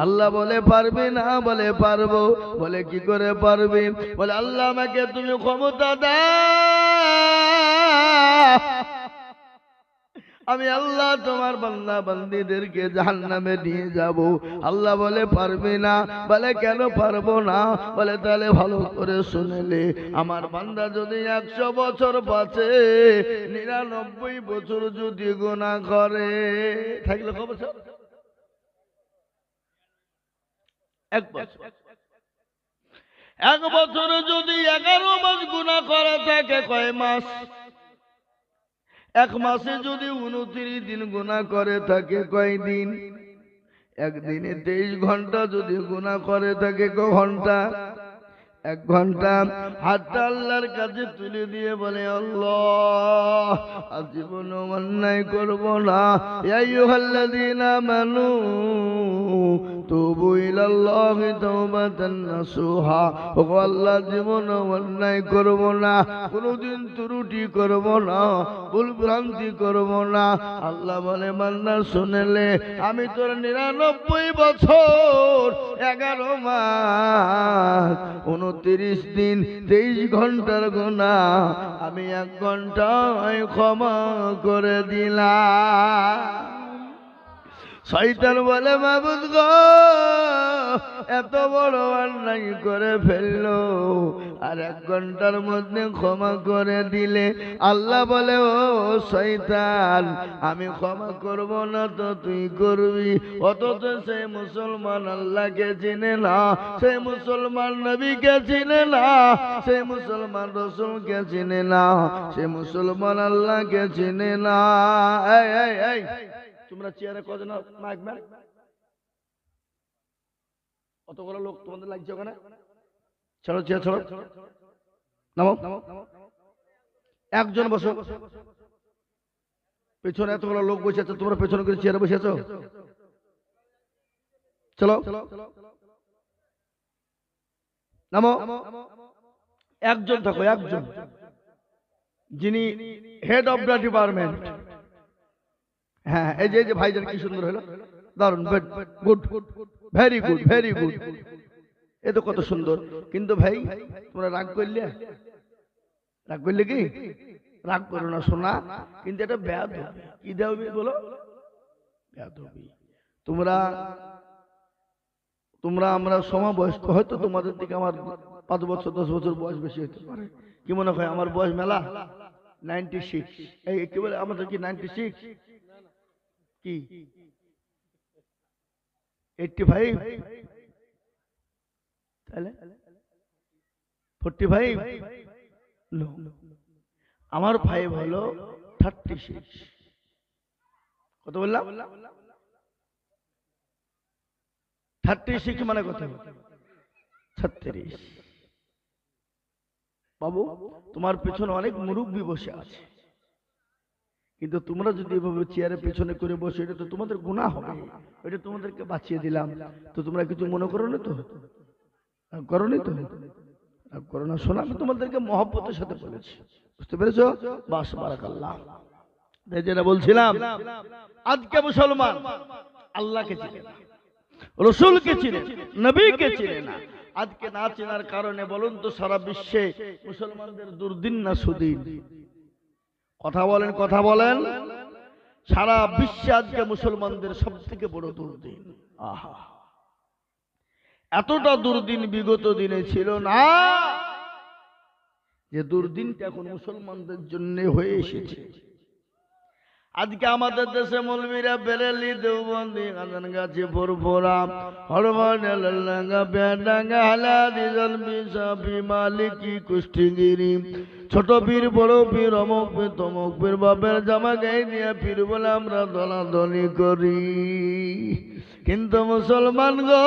আল্লাহ বলে পারবি না? বলে পারবো। বলে কি করে পারবি? বলে আল্লাহ আমাকে তুমি ক্ষমতা দাও, আমি আল্লাহ তোমার বান্দা বান্দীদেরকে জাহান্নামে নিয়ে যাব। আল্লাহ বলে পারবি না? বলে কেন পারবো না? বলে তাহলে ভালো করে শুনেলে, আমার বান্দা যদি 100 বছর বাঁচে, 99 বছর যদি গুনাহ করে, থাকলে কত বছর? 1 বছর। 1 বছরে যদি 11 মাস গুনাহ করা থাকে, কয় মাস? 1 মাসে যদি 29 দিন গুনাহ করে থাকে, কয় দিন? একদিনে 23 ঘন্টা যদি গুনাহ করে থাকে, কয় ঘন্টা? 1 ঘন্টা। হাতটা আল্লাহর কাছে তুলে দিয়ে বলে আল্লাহ আজীবন অন্যায় করব না। ইয়া আইয়ুহাল্লাযীনা আমানু তুবু ইলাল্লাহি তাওবাতান নাসুহা। ও আল্লাহ, জীবন অন্যায় করব না, কোনদিন ত্রুটি করব না, ভুল ভ্রান্তি করব না। আল্লাহ বলে বান্দা শুনেলে, আমি তোর 99 বছর 11 মাস 29 দিন 23 ঘন্টার গুনাহ আমি 1 ঘন্টায় ক্ষমা করে দিলাম। শয়তান বলে মাবুদ গো, এত বড় অন্যায় করে ফেললো, আর 1 ঘন্টার মধ্যে ক্ষমা করে দিলে? আল্লাহ বলে ও শয়তান, আমি ক্ষমা করব না তো তুই করবি। অথচ সেই মুসলমান আল্লাহকে চিনে না, সেই মুসলমান নবীকে চিনে না, সেই মুসলমান রাসূলকে চিনে না, সেই মুসলমান আল্লাহকে চিনে না। এই এই এই তোমরা চেয়ারে কজন মাইক ম্যান? অতগুলো লোক তোমাদের লাগছে ওখানে? চলো চেয়ার চলো, নামো। একজন বসো। পেছনে এতগুলো লোক বসে আছে, তোমরা পেছনে করে চেয়ারে বসে আছো? চলো নামো। একজন থাকো, একজন, যিনি হেড অফ দ্য ডিপার্টমেন্ট। হ্যাঁ, এই যে ভাইজান কি সুন্দর হলো, দারুন, good, very good, very good. এ তো কত সুন্দর। কিন্তু ভাই তোমরা রাগ করলে? রাগ করলে কি? রাগ করো না শোনা, কিন্তু এটা বেয়াদবি। কি দেবি বলো? বেয়াদবি। তোমরা আমরা সমবয়স্ক, হয়তো তোমাদের থেকে আমার 5 বছর 10 বছর বয়স বেশি হতে পারে। কি মনে হয় আমার বয়স মেলা? 96। এই কি বলে আমাদের কি 96? কি 85? তাহলে 45? নো, আমার 5 হলো 36। কত বললাম? 36 মানে কত? 36। বাবু, তোমার পেছনে অনেক মুরব্বী বসে আছে, কিন্তু তোমরা যদি এভাবে চেয়ারের পেছনে করে বসে, এটা তো তোমাদের গুনাহ হবে। এটা তোমাদেরকে বাঁচিয়ে দিলাম, তো তোমরা কিছু মনে করো না তো? করোনি তো? করো না শোনা, আমি তোমাদেরকে মহব্বতের সাথে বলেছি, বুঝতে পেরেছো? বাস, বারাকাল্লাহ। যেটা বলছিলাম, আজকে মুসলমান আল্লাহকে চিনে না, রসুলকে চিনে, নবীকে চিনে না। আজকে না চেনার কারণে বলুন তো সারা বিশ্বে মুসলমানদের দুর্দিন না সুদিন? কথা বলেন, কথা বলেন। সারা বিশ্বে আজকে মুসলমানদের সব থেকে বড় দুর্দিন। আহা, এতটা দুর্দিন বিগত দিনে ছিল না, যে দুর্দিনটা এখন মুসলমানদের জন্য হয়ে এসেছে। আজকে আমাদের দেশে মৌলবীরা বেরেলি, দেওবন্দি, গাজনগাছি, ফুরফুরা, হরমাডাঙ্গা, পেয়াডাঙ্গা, হালাদি, জলবি, সাফি, মালিকি, কুষ্টিগিরি, ছোট পীর, বড় পীর, অমুক পীর, তমুক পীর, বাপের জামা গায়ে দিয়ে পীর বলে আমরা দলাদলি করি। কিন্তু মুসলমান গো,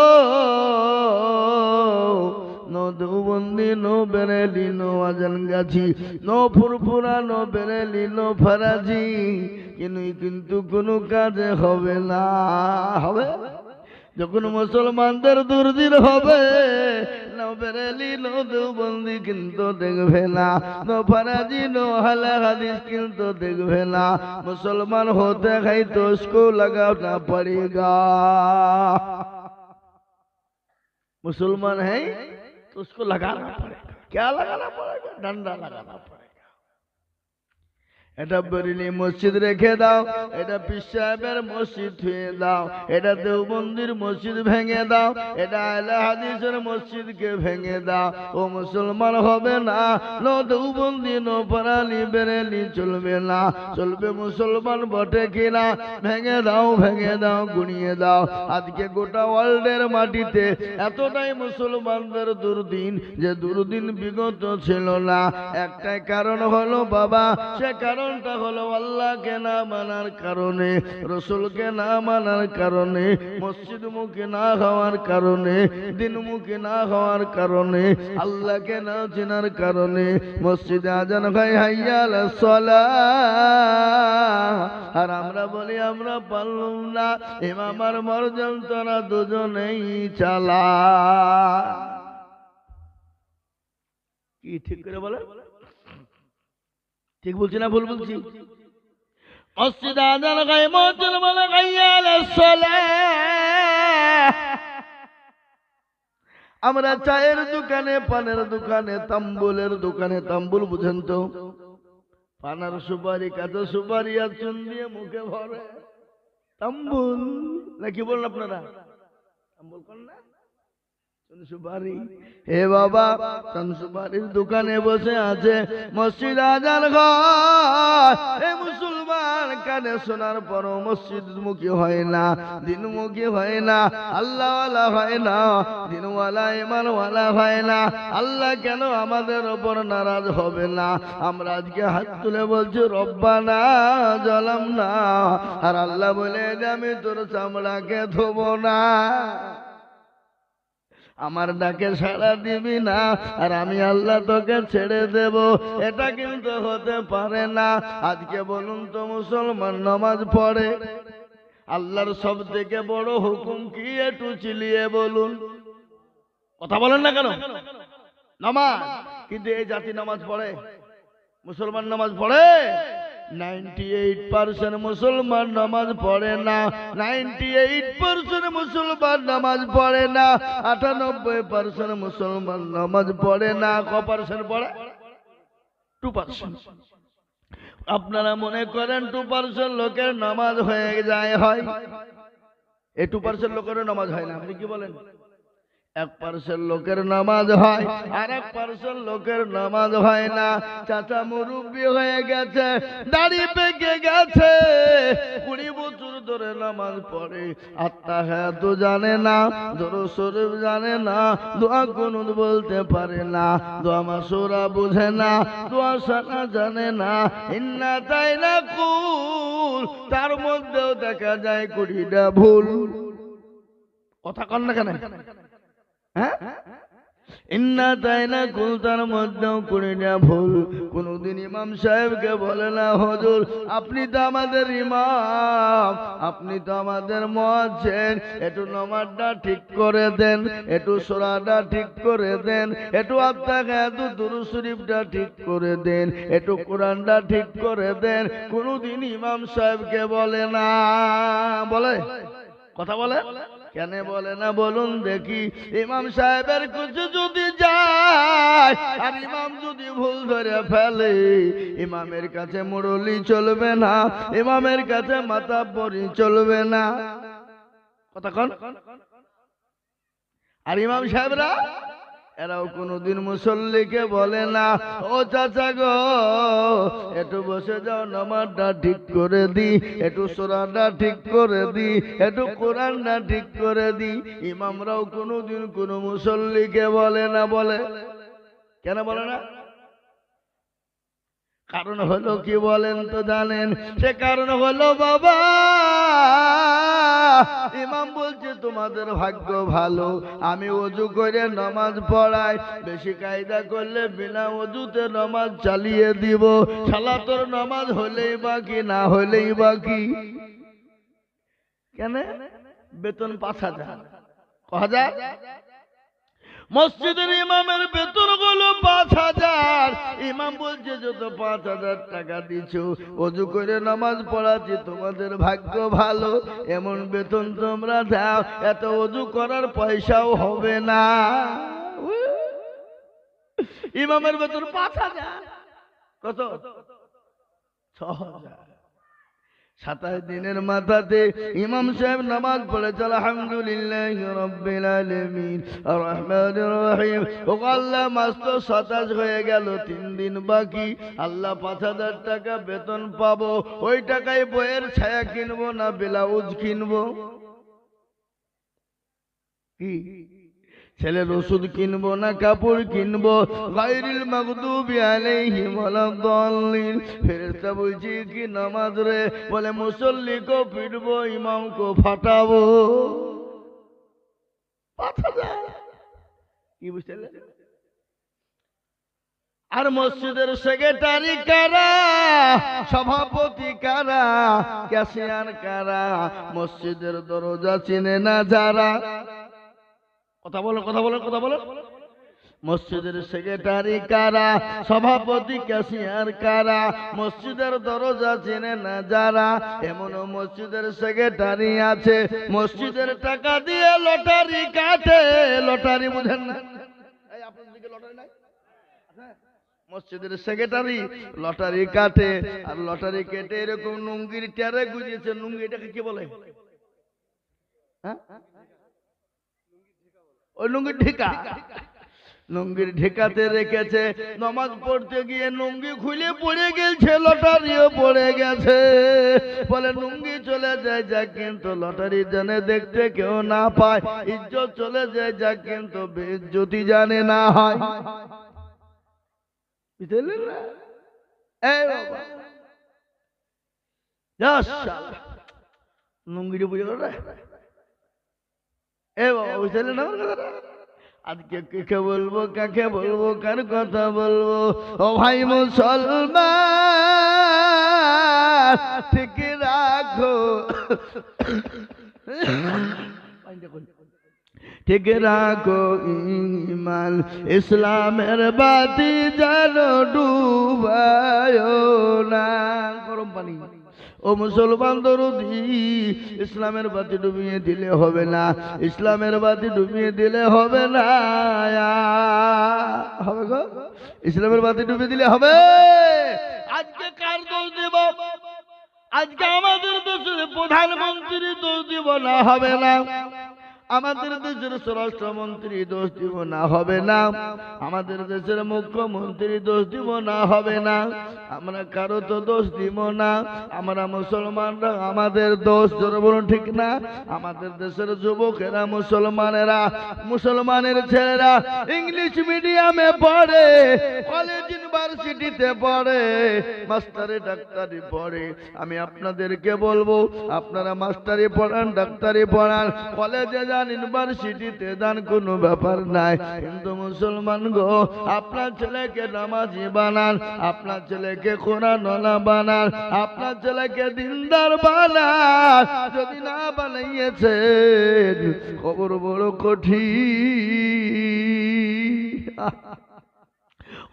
no Deobandi, no Bareilly, no Azangachhi, no Furfura, no Bareilly, no Faraji, কিন্তু কোনো কাজে হবে না। হবে যখন মুসলমানদের দুর্দিন হবে, নো বেরেলি, নো দেওবন্দি কিন্তু দেখবে না, নো ফরাজি, নো আহলে হাদিস কিন্তু দেখবে না। মুসলমান होते हैं तो उसको लगाना पड़ेगा। मुसलमान है तो उसको लगाना पड़ेगा। क्या लगाना पड़ेगा? डंडा लगाना पड़ेगा। এটা বেরিলি মসজিদ রেখে দাও, এটা পীর সাহেবের মসজিদ ধুয়ে দাও, এটা দেওবন্দির মসজিদ ভেঙে দাও, এটা আহলে হাদিসের মসজিদকে ভেঙে দাও, ও মুসলমান হবে না। নো দেওবন্দি নো পারালি বেরেলি চলবে না, চলবে মুসলমান বটে কিনা। ভেঙে দাও গুনিয়ে দাও। আজকে গোটা ওয়ার্ল্ডের মাটিতে এতটাই মুসলমানদের দুর্দিন, যে দুর্দিন বিগত ছিল না। একটাই কারণ হলো বাবা, সে কারণটা হলো আল্লাহকে না মানার কারণে, রসুলকে না মানার কারণে, মসজিদ মুখী না হওয়ার কারণে, দিন মুখী না হওয়ার কারণে, আল্লাহকে না চেনার কারণে। মসজিদে আজান ভাই হাইয়া আলাস সালাহ, আর আমরা বলি আমরা পারলাম না। ইমাম আর মরজন তারা দুজনেই চালা। কি ঠিক করে বলে? ঠিক বলছি না ভুল বলছি? মসজিদ আযান গায়ে মুয়াজ্জিন বলে হাইয়া আলাস সালাহ। আমরা চায়ের দোকানে, পানের দোকানে, তাম্বুলের দোকানে, তাম্বুল বুঝেন তো? পানার সুপারি, কাঁচা সুপারি আর চুন দিয়ে মুখে ভরে তাম্বুল, নাকি বলেন আপনারা? তাম্বুল কোন না? সুপারি। হে বাবা, সুপারির দোকানে বসে আছে মসজিদ আযান ঘর। হে মুসলমান, কানে শোনার পরও মসজিদ মুখী হয় না, দিনমুখী হয় না, আল্লাহওয়ালা হয় না, দিনওয়ালা ইমানওয়ালা হয় না। আল্লাহ কেন আমাদের ওপর নারাজ হবে না? আমরা আজকে হাত তুলে বলছি রব্বানা জালামনা, আর আল্লাহ বলে আমি তোর চামড়াকে ধোবো না, আমার ডাকে সাড়া দিবি না, আর আমি আল্লাহ তোকে ছেড়ে দেব। এটা কিন্তু হতে পারে না। আজকে বলুন তো, মুসলমান নামাজ পড়ে, আল্লাহর সব থেকে বড় হুকুম কি? একটু চিলিয়ে বলুন। কথা বলেন না কেন? নামাজ। কিন্তু এই জাতি নামাজ পড়ে? মুসলমান নামাজ পড়ে? 98% মুসলমান নামাজ পড়ে না। 98% মুসলমান নামাজ পড়ে না। 98% মুসলমান নামাজ পড়ে না। কত% পড়ে? 2%। আপনারা মনে করেন 2% লোকের নামাজ হয়ে যায়, হয়? এই 2% লোকের নামাজ হয় না। আপনি কি বলেন? 1% লোকের নামাজ হয়, আর 1% লোকের নামাজ হয় না। চাচা মুরব্বী হয়ে গেছে, দাড়ি পেকে গেছে, 20 বছর ধরে নামাজ পড়ে, আত্তাহিয়াতু জানে না, দরুদ শরীফ জানে না, দোয়া কুনুত বলতে পারে না, দোয়া মাসুরা বুঝে না, দোয়া সানা জানে না, ইন্না তাইনা কুল, তার মধ্যেও দেখা যায় 20টা ভুল। কথা কন না কেন? হ্যাঁ, ইন্না তাইনা কুল, তার মধ্যেও 20টা ভুল। কোনদিন ইমাম সাহেবকে বলে না, হুজুর আপনি তো আমাদের ইমাম, আপনি তো আমাদের মুয়াজ্জিন, একটু নামাজটা ঠিক করে দেন, একটু সূরাটা ঠিক করে দেন, একটু আত্তাহিয়াতু দুরূদ শরীফটা ঠিক করে দেন, একটু কোরআনটা ঠিক করে দেন। কোনদিন ইমাম সাহেবকে বলে না। বলে? কথা বলে? কেন বলে না বলুন দেখি? ইমাম সাহেবের কাছে যদি যায়, আর ইমাম যদি ভুল ধরে ফেলে, ইমামের কাছে মুরলি চলবে না, ইমামের কাছে মাতাব্বরি চলবে না। কথা কন? আর ইমাম সাহেবরা এরাও কোনদিন মুসল্লিকে বলে না, ও চাচা গো একটু বসে যাও, নামাজটা ঠিক করে দি, একটু সূরাটা ঠিক করে দি, একটু কোরআনটা ঠিক করে দি। ইমামরাও কোনদিন কোন মুসল্লিকে বলে না। বলে? কেন বলে না? কারণ হলো কি বলেন তো? জানেন? সে কারণ হলো বাবা, ইমাম বলছে তোমাদের ভাগ্য ভালো, আমি ওযু করে নামাজ পড়াই, বেশি কায়দা করলে বিনা ওযুতে নামাজ চালিয়ে দিব। শালা তোর নামাজ হলেই বাকি, না হলেই বাকি। কেন? বেতন 5,000, 1,000। মসজিদের ইমামের বেতন হলো 5,000। ইমাম বলছে যত 5,000 টাকা দিচ্ছ, ওযু করে নামাজ পড়াচ্ছি, তোমাদের ভাগ্য ভালো, এমন বেতন তোমরা দাও, এত ওযু করার পয়সাও হবে না। ইমামের বেতন 5,000, কত? 6,000। 27 দিনের মাথাতে ইমাম সাহেব নামাজ পড়েছে আলহামদুলিল্লাহি রাব্বিল আলামিন আর রহমানির রহিম। ও আল্লাহ, মাস তো 27 হয়ে গেল, 3 দিন বাকি। আল্লাহ 5,000 টাকা বেতন পাবো, ওই টাকায় বইয়ের ছায়া কিনবো না ব্লাউজ কিনবো? কি ছেলের ওষুধ কিনবো না কাপড় কিনবো? গায়রিল মাগদুবি আলাইহিম ওয়ালাদ-দাল্লিন। ফেরেশতা বলছে কি নামাজ রে? বলে মুসল্লি কো পিটবো, ইমাম কো ফাটাবো। 5,000 কি বুঝলে? আর মসজিদের সেক্রেটারি কারা, সভাপতি কারা, ক্যাশিয়ার কারা, মসজিদের দরজা চিনে না যারা? কথা বলো, কথা বলো, কথা বলো। মসজিদের সেক্রেটারি কারা, সভাপতি ক্যাশিয়ার কারা, মসজিদের দরজা চেনে না যারা? এমন মসজিদের সেক্রেটারি আছে, মসজিদের টাকা দিয়ে লটারি কাটে। লটারি বুঝেন না? আপনাদের দিকে লটারি নাই? মসজিদের সেক্রেটারি লটারি কাটে, আর লটারি কেটে এরকম নুঙ্গির টেরে গুজিয়েছে। নুঙ্গি এটাকে কি বলে? হ্যাঁ, ওই লুঙ্গির ঢেকা, লুঙ্গির ঢেকাতে রেখেছে। নামাজ পড়তে গিয়ে লুঙ্গি খুলে পড়ে গেছে, লটারিও পড়ে গেছে। বলে লুঙ্গি চলে যায় যা, কিন্তু লটারি জানে দেখতে কেউ না পায়। ইজ্জত চলে যায় যা, কিন্তু বেইজ্জতি জানে না হয়। বুঝলেন না? এই বাবা লুঙ্গিটা বুঝে গেল। এ বাবা বুঝলেন না আমার কথাটা? আজকে কে বলবো, কাকে বলবো, কার কথা বলবো? ও ভাই মুসলমান, ঠিক রাখো, ঠিক রাখো ঈমান, ইসলামের বাতি যেন ডুবায় না। গরম পানি। ও মুসলমান দরদি, ইসলামের বাতি ডুবিয়ে দিলে হবে না, ইসলামের বাতি ডুবিয়ে দিলে হবে না। হবে গো, ইসলামের বাতি ডুবিয়ে দিলে হবে। আজকে কার দোষ দেব? আজকে আমাদের দেশের প্রধানমন্ত্রী দোষ দিব না? হবে না। আমাদের দেশের স্বরাষ্ট্রমন্ত্রী দোষ দিব না? হবে না। আমাদের দেশের মুখ্যমন্ত্রী দোষ দিব না? হবে না। আমরা কারো তো দোষ দিব না। আমরা মুসলমানরা আমাদের দোষ, জোরে বলুন ঠিক না? আমাদের দেশের যুবকেরা, মুসলমানেরা, মুসলমানের ছেলেরা ইংলিশ মিডিয়ামে পড়ে, কলেজ ইউনিভার্সিটিতে পড়ে, মাস্টারি ডাক্তারি পড়ে। আমি আপনাদেরকে বলবো, আপনারা মাস্টারি পড়ান, ডাক্তারি পড়ান, কলেজে যান, ইউনিভার্সিটিতে যান, কোনো ব্যাপার নাই। কিন্তু মুসলমান গো, আপনার ছেলেকে নামাজি বানান, আপনার ছেলেকে কোরআনওয়ালা বানান, আপনার ছেলেকে দিনদার বানান। যদি না বানাইয়েছেন, খবর বড় কঠিন।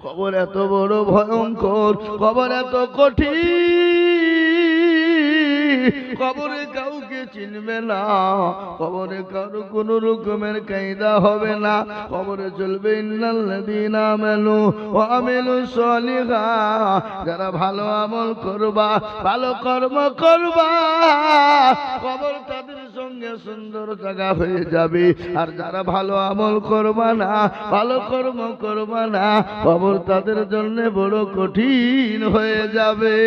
খবর এত বড় ভয়ঙ্কর, খবর এত কঠিন, কবরে কাউকে চিনবে না, কবরে কারো কোনো রকমের কায়দা হবে না। কবরে চলবে ইন্নাল্লাযীনা আমানু ওয়া আমিলুস সলিহাত। যারা ভালো আমল করবা, ভালো কর্ম করবা, কবর তাদের সঙ্গে সুন্দর জায়গা হয়ে যাবে। আর যারা ভালো আমল করবা না, ভালো কর্ম করবা না, কবর তাদের জন্য বড় কঠিন হয়ে যাবে।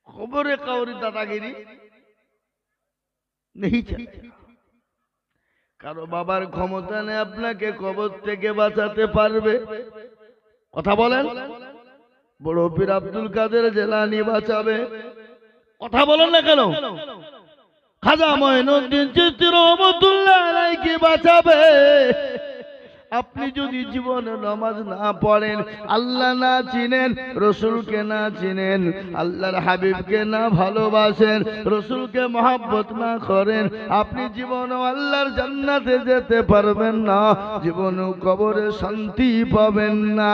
খবরে কাউরি দাদাগিরি নেই। কারো বাবার ক্ষমতা নেই আপনাকে কবর থেকে বাঁচাতে পারবে। কথা বলেন। বড় পীর আব্দুল কাদের জিলানী বাঁচাবে? কথা বলেন না কেন? খাজা মঈনুদ্দিন চিশতি রহমাতুল্লাহ আলাইহি বাঁচাবে? আপনি যদি জীবনে নামাজ না পড়েন, আল্লাহ না চিনেন, রসুলকে না চিনেন, আল্লাহর হাবিবকে না ভালোবাসেন, রসুলকে মহব্বত না করেন, আপনি জীবনে আল্লাহর জান্নাতে যেতে পারবেন না, জীবনে কবরে শান্তি পাবেন না।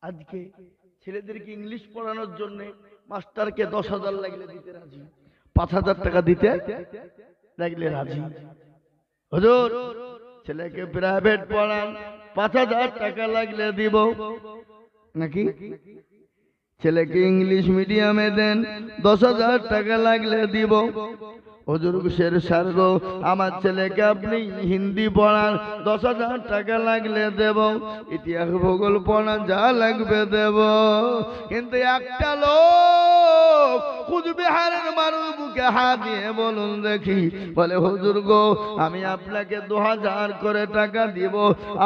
আজকে ছেলেদেরকে ইংলিশ পড়ানোর জন্য মাস্টারকে 10,000 লাগলে দিতে রাজি, 5,000 টাকা দিতে লাগলে রাজি। হুজুর ছেলেকে প্রাইভেট পড়ান, 5,000 টাকা লাগলে দিব নাকি? ছেলেকে ইংলিশ মিডিয়ামে দেন, 10,000 টাকা লাগলে দিব। হুজুর শের সার্গ আমার ছেলেকে আপনি হিন্দি পড়ান, 10,000 টাকা লাগলে দেব। ইতিহাস ভূগোল পড়ান, যা লাগবে দেব। কিন্তু একটা লোক কুচবিহারের মানুষ বুকে হাত দিয়ে বলুন দেখি, বলে হুজুর গো আমি আপনাকে 2,000 করে টাকা দিব,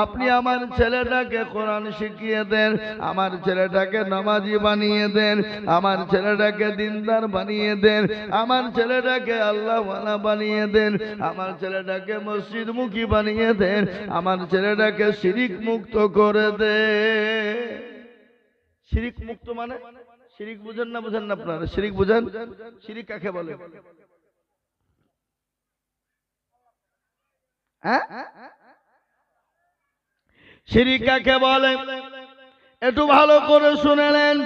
আপনি আমার ছেলেটাকে কোরআন শিখিয়ে দেন, আমার ছেলেটাকে নামাজি বানিয়ে দেন, আমার ছেলেটাকে দিনদার বানিয়ে দেন, আমার ছেলেটাকে আল্লাহওয়ালা বানিয়ে দেন, আমার ছেলেটাকে মসজিদ মুখী বানিয়ে দেন, আমার ছেলেটাকে শিরিক মুক্ত করে দে। শিরিক মুক্ত মানে শিরিক বুঝেন না? বুঝেন না আপনারা? শিরিক বুঝেন? শিরিক কাকে বলে? হ্যাঁ, শিরিক কাকে বলে একটু ভালো করে শুনে নেন।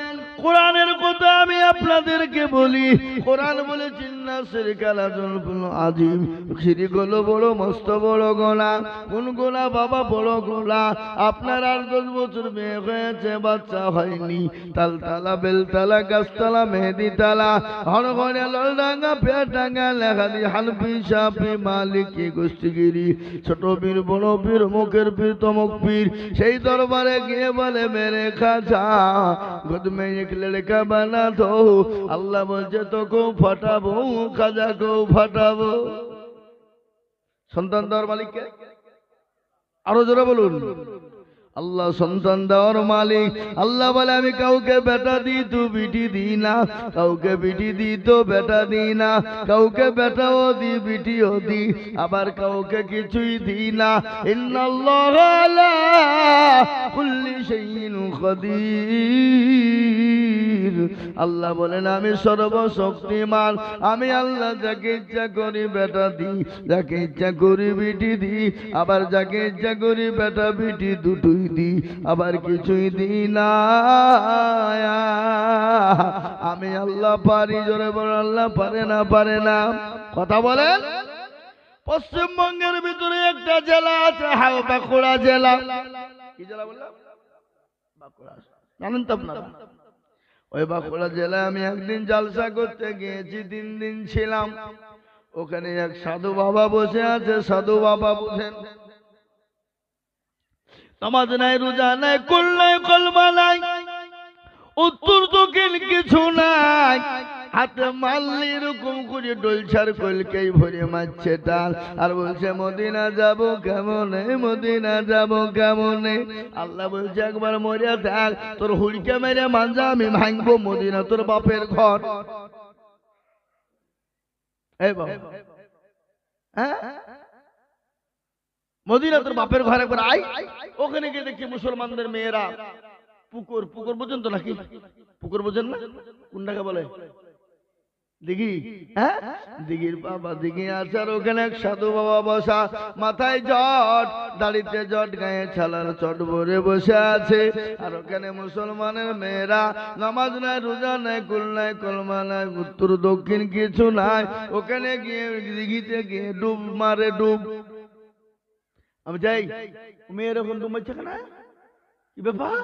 কোরআনের কথা আমি আপনাদেরকে বলি। কোরআন বলেছে না শিরকাল আযীম, শিরিক হলো বড় মস্ত বড় গুনাহ। কোন গুনাহ বাবা? বড় গুনাহ। আপনার 8-10 বছর মেয়ে হয়েছে, বাচ্চা হয়নি, তালতালা বেলতালা গাছতলা মেহেদিতালা হরগড়ে ললডাঙ্গা পেটাঙ্গা লেখালি হানফি শাফি মালিকি গোষ্ঠীগিরি ছোট পীর বড় পীর মুখের পীর তমক পীর, সেই দরবারে গিয়ে বলে মেরে খাজা গোদ মে এক লড়কা বানা দো। আল্লাহ বলছে তোকে ফাটাবো, খাজাকেও ফাটাবো। সন্তান দেওয়ার মালিককে আরো জোরে বলুন। আল্লাহ সন্তান দেওয়ার মালিক। আল্লাহ বলে আমি কাউকে বেটা দিই তো বিটি দিই না, কাউকে বিটি দিই তো বেটা দিই না, কাউকে বেটাও দি বিটিও দি, আবার কাউকে কিছুই দিই না। ইন্নাল্লাহা আলা কুল্লি শাইইন কাদির। আল্লাহ বলেন আমি সর্বশক্তিমান, আমি আল্লাহ যাকে ইচ্ছা করি বেটা দিই, যাকে ইচ্ছা করি বিটি দিই, আবার যাকে ইচ্ছা করি বেটা বিটি দুটোই দিই, আবার কিছুই দিই না। আমি আল্লাহ পারি। জোরে বল আল্লাহ পারে না? পারে না? কথা বলেন। পশ্চিমবঙ্গের ভিতরে একটা জেলা আছে, বাঁকুড়া জেলা। কি জেলা বললাম? বাঁকুড়া। জানেন তো আপনারা? ওই বাঁকুড়া জেলায় আমি একদিন জালসা করতে গিয়েছি, 3 দিন ছিলাম। ওখানে এক সাধু বাবা বসে আছে। সাধু বাবা বুঝেন, নামাজ নাই, রোজা নাই, কুল নাই, কলমা নাই, উত্তর দক্ষিণ কিছু নাই, হাতে মাল্লি এরকম করে ডলছার কলকেই ভরে মারছে টাল, আর বলছে মদিনা যাব কেমনে, মদিনা যাব কেমনে। আল্লাহ বলছে একবার মরিয়া থাক, তোর হুড়কে মেরে মাঞ্জা আমি ভাঙবো, মদিনা তোর বাপের ঘর। এই বাবা, হ্যাঁ মদিনা তোর বাপের ঘর, একবার আই। ওখানে গিয়ে দেখি মুসলমানদের মেয়েরা পুকুর, পুকুর বুঝেন তো নাকি? পুকুর বুঝেন না? কোনটাকে বলে? দিঘি। হ্যাঁ, দিঘির বাবা দিঘি আছে, আর ওখানে এক সাধু বাবা বসা, মাথায় জট, দাড়িতে জট, গায়ে ছালার চট ভরে বসে আছে। আর ওখানে মুসলমানের মেয়েরা নামাজ নাই, রোজা নাই, কুল নাই, কলমা নাই, উত্তর দক্ষিণ কিছু নাই। ওখানে গিয়ে দিঘিতে গিয়ে ডুব মারে, ডুব। আমি যাই, মেয়ে এরকম ডুব মারছে কেন? কি ব্যাপার?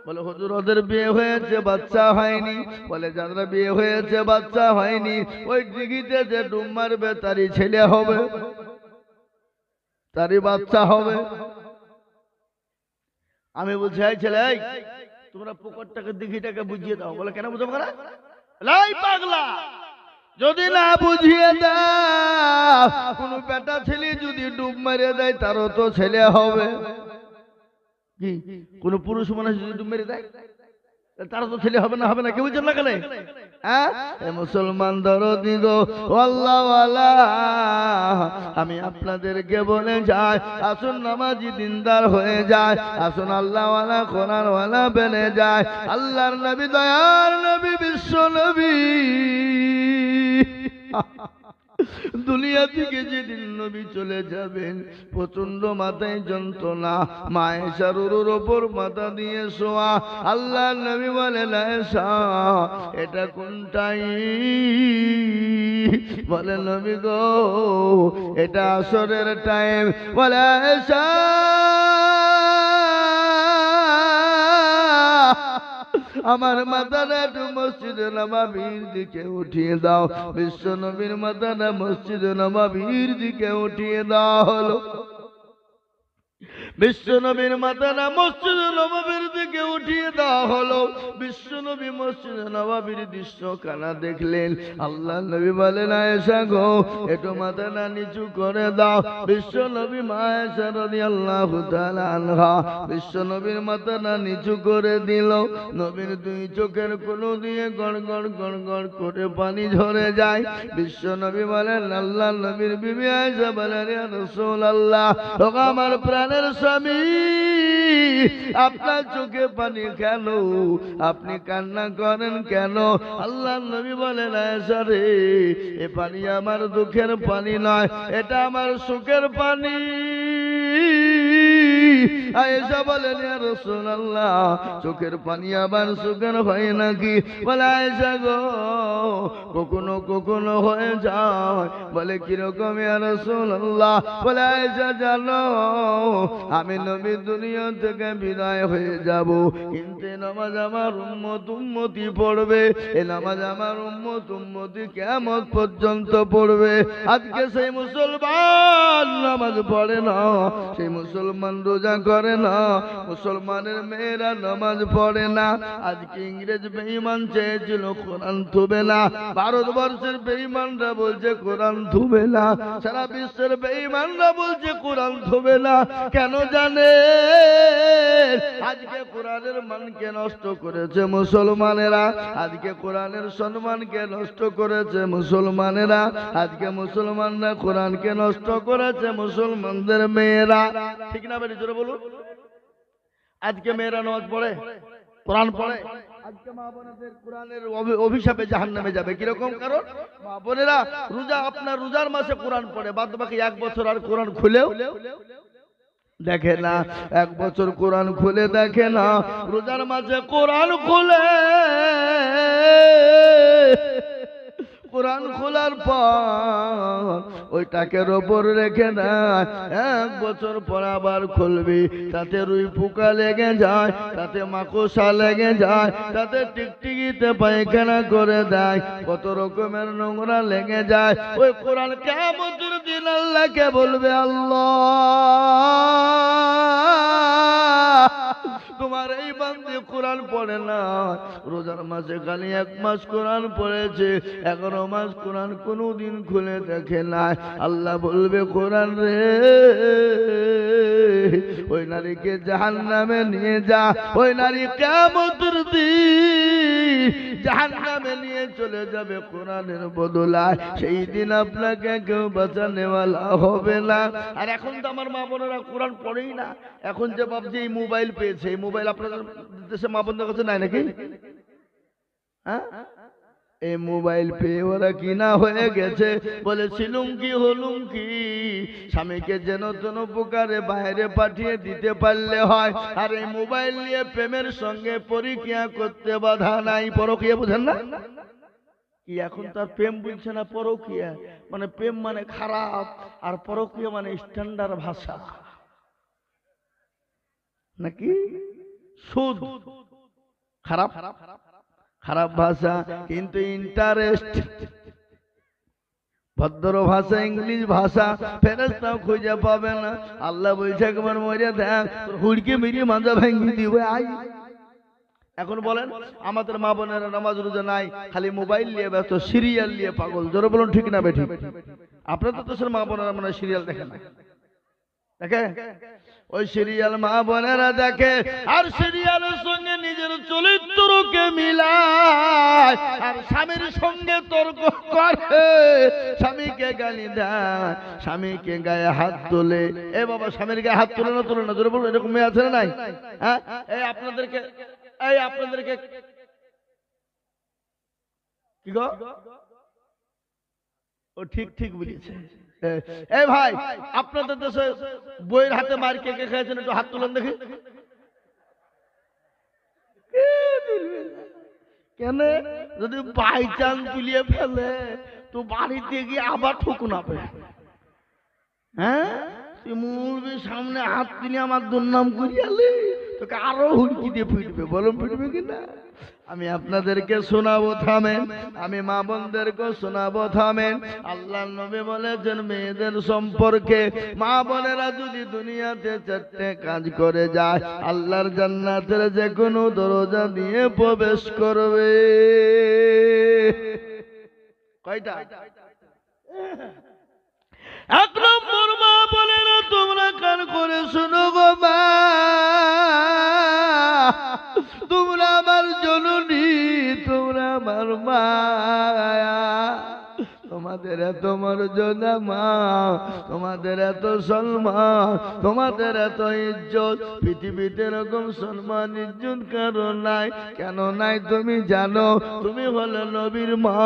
বলে হুজুর ওদের বিয়ে হয়েছে, বাচ্চা হয়নি। বলে যারা বিয়ে হয়েছে, বাচ্চা হয়নি, ওই দিঘিতে যে ডুব মারবে তারই ছেলে হবে, তারই বাচ্চা হবে। আমি বলছি এই ছেলে, তোমরা পুকুরটাকে দিঘিটাকে বুঝিয়ে দাও। বলে কেন বুঝাবো না? লাই পাগলা, যদি না বুঝিয়ে দাও, কোন বেটা ছেলে যদি ডুব মেরে দেয় তারও তো ছেলে হবে। কি কোন পুরুষ মানুষ যদি ডুব মেরে দেয় তারও তো ছেলে হবে না? হবে না? কেউ বুঝছেন না কেন? মুসলমান দরদি গো আল্লাহওয়ালা, আমি আপনাদেরকে বলে যাই, আসুন নামাজি দিনদার হয়ে যায়, আসুন আল্লাহওয়ালা কোরআনওয়ালা বেনে যায়। আল্লাহর নবী, দয়ার নবী, বিশ্ব নবী দুনিয়া থেকে যেদিন নবী চলে যাবেন, প্রচন্ড মাথায় যন্ত্রণা, মা আয়েশার ওপর মাথা দিয়ে শোয়া। আল্লাহ নবী বলেন, আয়েশা এটা কোনটাই? বলে নবী গো এটা আসরের টাইম। বলে আয়েশা আমার মাথাটা একটু মসজিদে নববীর দিকে উঠিয়ে দাও। বিশ্ব নবীর মাথাটা মসজিদে নববীর দিকে উঠিয়ে দেওয়া হলো। বিশ্ব নবীর মাথাটা মসজিদ নববীর দিকে উঠিয়ে দেওয়া হলো। বিশ্ব নবী মসজিদ নববীর দৃশ্য কানা দেখলেন। আল্লাহ নবী বলেন, আয়েশা গো একটু মাথাটা নিচু করে দাও। বিশ্ব নবী মা আয়েশা রাদিয়াল্লাহু তাআলা আনহা বিশ্ব নবীর মাথাটা নিচু করে দিল। নবীর দুই চোখের কোণ দিয়ে গড় গড় গড় গড় করে পানি ঝরে যায়। বিশ্ব নবী বলেন, আল্লাহ নবীর বিবি আয়েশা বলেন, ইয়া রাসূলুল্লাহ, ও আমার প্রাণের স্বামী, আপনার চোখে পানি কেন? আপনি কান্না করেন কেন? আল্লাহ নবী বলেন, আয়েশা রে, এ পানি আমার দুঃখের পানি নয়, এটা আমার সুখের পানি। আয়েশা বলেন, ইয়া রাসূলুল্লাহ, চোখের পানি আবার সুখের হয় নাকি? বলে, আয়েশা গো কখনো কখনো হয়ে যায়। বলে, কিরকম ইয়া রাসূলুল্লাহ? বলে, আয়েশা জানো আমি নবী দুনিয়া থেকে বিদায় হয়ে যাব, কিন্তু নামাজ আমার উম্মতি পড়বে। এই নামাজ আমার উম্মতি কিয়ামত পর্যন্ত পড়বে। আজকে সেই মুসলমান নামাজ পড়ে না, সেই মুসলমান রোজা করে না, মুসলমানের মেয়েরা নামাজ পড়ে না। আজকে ইংরেজ বেঈমান চেয়েছিল কোরআন থুবে না, ভারতবর্ষের বেঈমানরা বলছে কোরআন থুবে না, সারা বিশ্বের বেঈমানরা বলছে কোরআন থুবে না। কেন জানে? আজকে কোরআনের মানকে নষ্ট করেছে মুসলমানেরা, আজকে কোরআনের সম্মানকে নষ্ট করেছে মুসলমানেরা, আজকে মুসলমানরা কোরআনকে নষ্ট করেছে মুসলমানদের মেয়েরা। ঠিক না বেটি? জোরে বলুন। আজকে মেয়েরা নামাজ পড়ে, কোরআন পড়ে, আজকে মা বোনেদের কোরআনের অভিশাপে জাহান্নামে যাবে। কিরকম? কারণ মা বোনেরা রোজা, আপনার রোজার মাসে কোরআন পড়ে, বাদ বাকি এক বছর আর কোরআন খুলেও দেখে না, এক বছর কোরআন খুলে দেখে না, রোজার মাঝে কোরআন খুলে, কোরআন খোলার পর ওই টাকের ওপর রেখে দেয়, এক বছর পর আবার খুলবি, তাতে রুই পোকা লেগে যায়, তাতে মাকড়সা লেগে যায়, তাতে টিকটিকিতে পায়খানা করে দেয়, কত রকমের নোংরা লেগে যায়। ওই কোরআন কিয়ামতের দিন আল্লাহকে বলবে, আল্লাহ তোমার এই বান্দী কোরআন পড়ে না, রোজার মাসে খালি এক মাস কোরআন পড়েছে, 11 মাস কোরআন কোনদিন খুলে দেখে নাই। আল্লাহ বলবে, কোরআন রে, ওই নারীকে জাহান্নামে নিয়ে যা। ওই নারী কিয়ামতের দিন জাহান্নামে নিয়ে চলে যাবে কোরআনের বদলায়। সেই দিন আপনাকে কেউ বাঁচানেওয়ালা হবে না। আর এখন তো আমার মা বোনেরা কোরআন পড়েই না। এখন যে ভাবছে এই মোবাইল পেয়েছে, এই মোবাইল আপনাদের দেশে মা বোনদের কাছে নাই নাকি? হ্যাঁ, এই মোবাইল পেয়ে ওরা কিনা হয়ে গেছে। বলেছিলুম কি হলুম কি, স্বামীকে যেন তেন প্রকারে বাইরে পাঠিয়ে দিতে পারলে হয়। আর এই মোবাইল নিয়ে প্রেমের সঙ্গে পরকীয়া করতে বাধা নাই। পরকীয়া বুঝেন না কি? এখন তার প্রেম বুঝছে না, পরকীয়া মানে প্রেম মানে খারাপ, আর পরকীয়া মানে স্ট্যান্ডার্ড ভাষা নাকি? সুদ খারাপ, খারাপ ভাষা, কিন্তু ইন্টারেস্ট ভদ্র ভাষা, ইংলিশ ভাষা ফেরেশতাও খুঁজে পাবে না। আল্লাহ বলছে, একবার মরে দেখ, তোর হুড়কে মেরিয়ে মাজা ভেঙে দিবে। আই এখন বলেন, আমাদের মা বোনেরা নামাজ রোজা নাই, খালি মোবাইল নিয়ে ব্যস্ত, সিরিয়াল নিয়ে পাগল। জোরে বলুন ঠিক না বেঠিক? আপনাদের দেশের মা বোনেরা মানে সিরিয়াল দেখে না? দেখে ওই সিরিয়াল মা বোনেরা দেখে, আর সিরিয়ালের সঙ্গে নিজের চরিত্রকে মিলায়, আর স্বামীর সঙ্গে তর্ক করে, স্বামীকে গালি দেয়, স্বামীকে গায়ে হাত তোলে। এ বাবা, স্বামীর গায়ে হাত তোলে না, তোলে না, জোরে বলো, এরকম মেয়ে আছে না নাই? হ্যাঁ, এই আপনাদেরকে কি গো, ও ঠিক ঠিক বলেছে। এই ভাই, আপনাদের দেশে বইয়ের হাতে মার কে কে খেয়েছেন? একটু হাত তুলেন দেখি। কেন? যদি বাই চান্স তুলিয়ে ফেলে তো বাড়িতে গিয়ে আবার ঠকুনাবে। হ্যাঁ, তুই মুরবির সামনে হাত তুলে আমার দুর্নাম করিয়ালি, তোকে আরো হুড়কি দিয়ে পিটবে। বলুন পিটবে কিনা? আমি আপনাদেরকে শোনাবো, থামেন। আমি মা বোনদেরকে শোনাবো, থামেন। আল্লাহ নবী বলেছেন মেয়েদের সম্পর্কে, মা বোনেরা যদি দুনিয়াতে 4টে কাজ করে যায়, আল্লাহর জান্নাতের যে কোনো দরজা দিয়ে প্রবেশ করবে। কয়টা? 1 নম্বর, মা বোনেরা তোমরা কান করে শুনো গো মা, তোমরা আমার জননী, তোমরা আমার মায়া। তোমাদের এত মর্যাদা মা, তোমাদের এত সম্মান, তোমাদের এত ইজ্জত, পৃথিবীতে এরকম সম্মান ইজ্জত কারো নাই। কেন নাই তুমি জানো? তুমি হলে নবীর মা,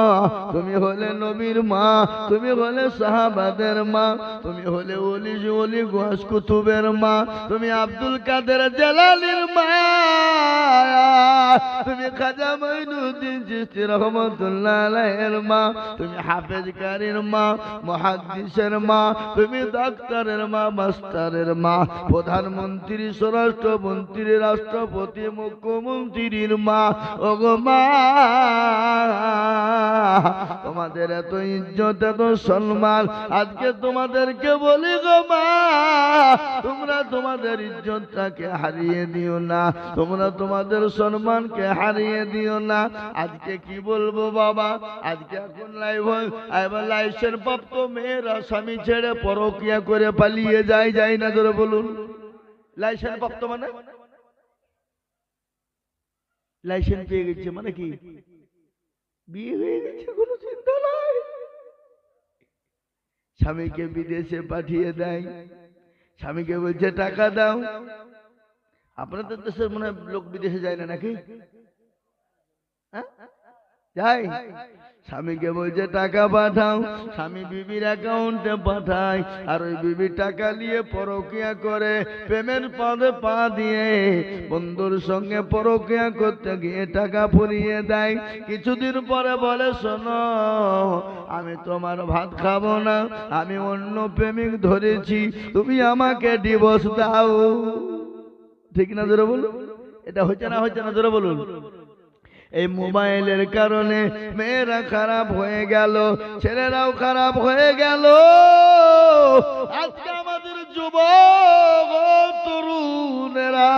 তুমি হলে নবীর মা, তুমি হলে সাহাবাদের মা, তুমি হলে ওলি ওলি গোয়াস কুতুবের মা, তুমি আব্দুল কাদের জালালির মা, তুমি খাজা মঈনুদ্দিন চিশতি রহমাতুল্লাহ আলাইহির মা, তুমি হাফেজ কারীর মা, মুহাদ্দিসের মা, তুমি ডাক্তারের মা, মাস্টারের মা, প্রধানমন্ত্রী, স্বরাষ্ট্রমন্ত্রী, রাষ্ট্রপতি, মুখ্যমন্ত্রীর মা। ওগো মা, তোমাদের এত ইজ্জত, এত সম্মান, আজকে তোমাদেরকে বলি গো মা, তোমরা তোমাদের ইজ্জতটাকে হারিয়ে দিও না, তোমরা তোমাদের সম্মানকে হারিয়ে দিও না। আজকে কি বলবো বাবা, আজকে এখন লাইসেন্স প্রাপ্ত মেয়েরা স্বামী ছেড়ে পরকিয়া করে পালিয়ে যায়, যায় না? ধরে বলুন। লাইসেন্স প্রাপ্ত মানে লাইসেন্স পেয়ে গেছে মানে কি? বিয়ে হয়ে গেছে, কোনো চিন্তা নাই। স্বামীকে বিদেশে পাঠিয়ে দেয়, স্বামীকে বলছে টাকা দাও। আপনাদের দেশের মনে লোক বিদেশে যায় না নাকি? যাই, স্বামীকে বলছে টাকা পাঠাও, স্বামী বিবির অ্যাকাউন্টে পাঠায়, আর ওই বিবি টাকা নিয়ে পরকিয়া করে, প্রেমের পদে পা দিয়ে বন্ধুর সঙ্গে পরকিয়া করতে গিয়ে টাকা ফুরিয়ে দেয়। কিছুদিন পরে বলে, শোনো, আমি তোমার ভাত খাবো না, আমি অন্য প্রেমিক ধরেছি, তুমি আমাকে ডিভোর্স দাও। ঠিক না? জোরে বলুন। এটা হচ্ছে না, হচ্ছে না? জোরে বলুন। এই মোবাইলের কারণে মেয়েরা খারাপ হয়ে গেল, ছেলেরাও খারাপ হয়ে গেল। আজকে আমাদের যুবক তরুণেরা,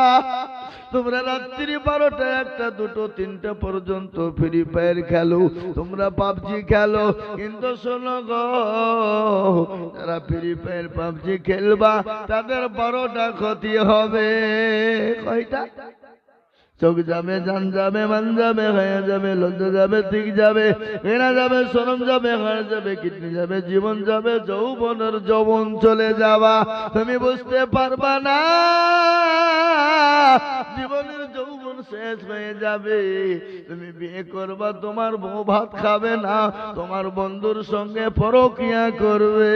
তোমরা রাত্রি 12টা, 1টা, 2টো, 3টা পর্যন্ত ফ্রি ফায়ার খেলো, তোমরা পাবজি খেলো। কিন্তু শোনো গো, যারা ফ্রি ফায়ার পাবজি খেলবা তাদের 12টা ক্ষতি হবে। কয়টা? চোখ যাবে, জান যাবে, মান যাবে, হয়ে যাবে, লজ্জা যাবে, ঠিক যাবে, ঘৃণা যাবে, শরম যাবে, হাড় যাবে, কিডনি যাবে, জীবন যাবে, যৌবনের যৌবন চলে যাবা, তুমি বুঝতে পারবা না। জীবনের যৌবন শেষ হয়ে যাবে, তুমি বিয়ে করবা, তোমার বউ ভাত খাবে না, তোমার বন্ধুর সঙ্গে পরকিয়া করবে,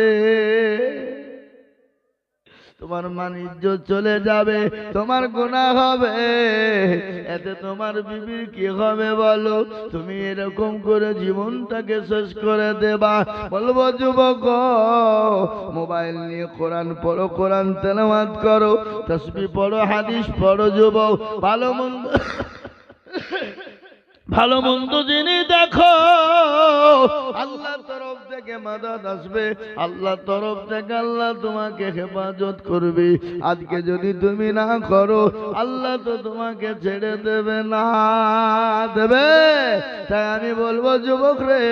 তোমার মান ইজ্জত চলে যাবে, তোমার গুনাহ হবে। এতে তোমার বিবির কি হবে বলো? তুমি এরকম করে জীবনটাকে শেষ করে দেবা। বলবো যুবক, মোবাইল নিয়ে কোরআন পড়ো, কোরআন তেলাওয়াত করো, তাসবিহ পড়ো, হাদিস পড়ো। যুবক, ভালো মন্দ জেনে দেখো, আল্লাহর তরফ থেকে থেকে মাদাদ আসবে, আল্লাহর তরফ থেকে আল্লাহ তোমাকে হেফাজত করবে। আজকে যদি তুমি না করো আল্লাহ তো তোমাকে ছেড়ে দেবে না, দেবে? তাই আমি বলবো যুবক রে,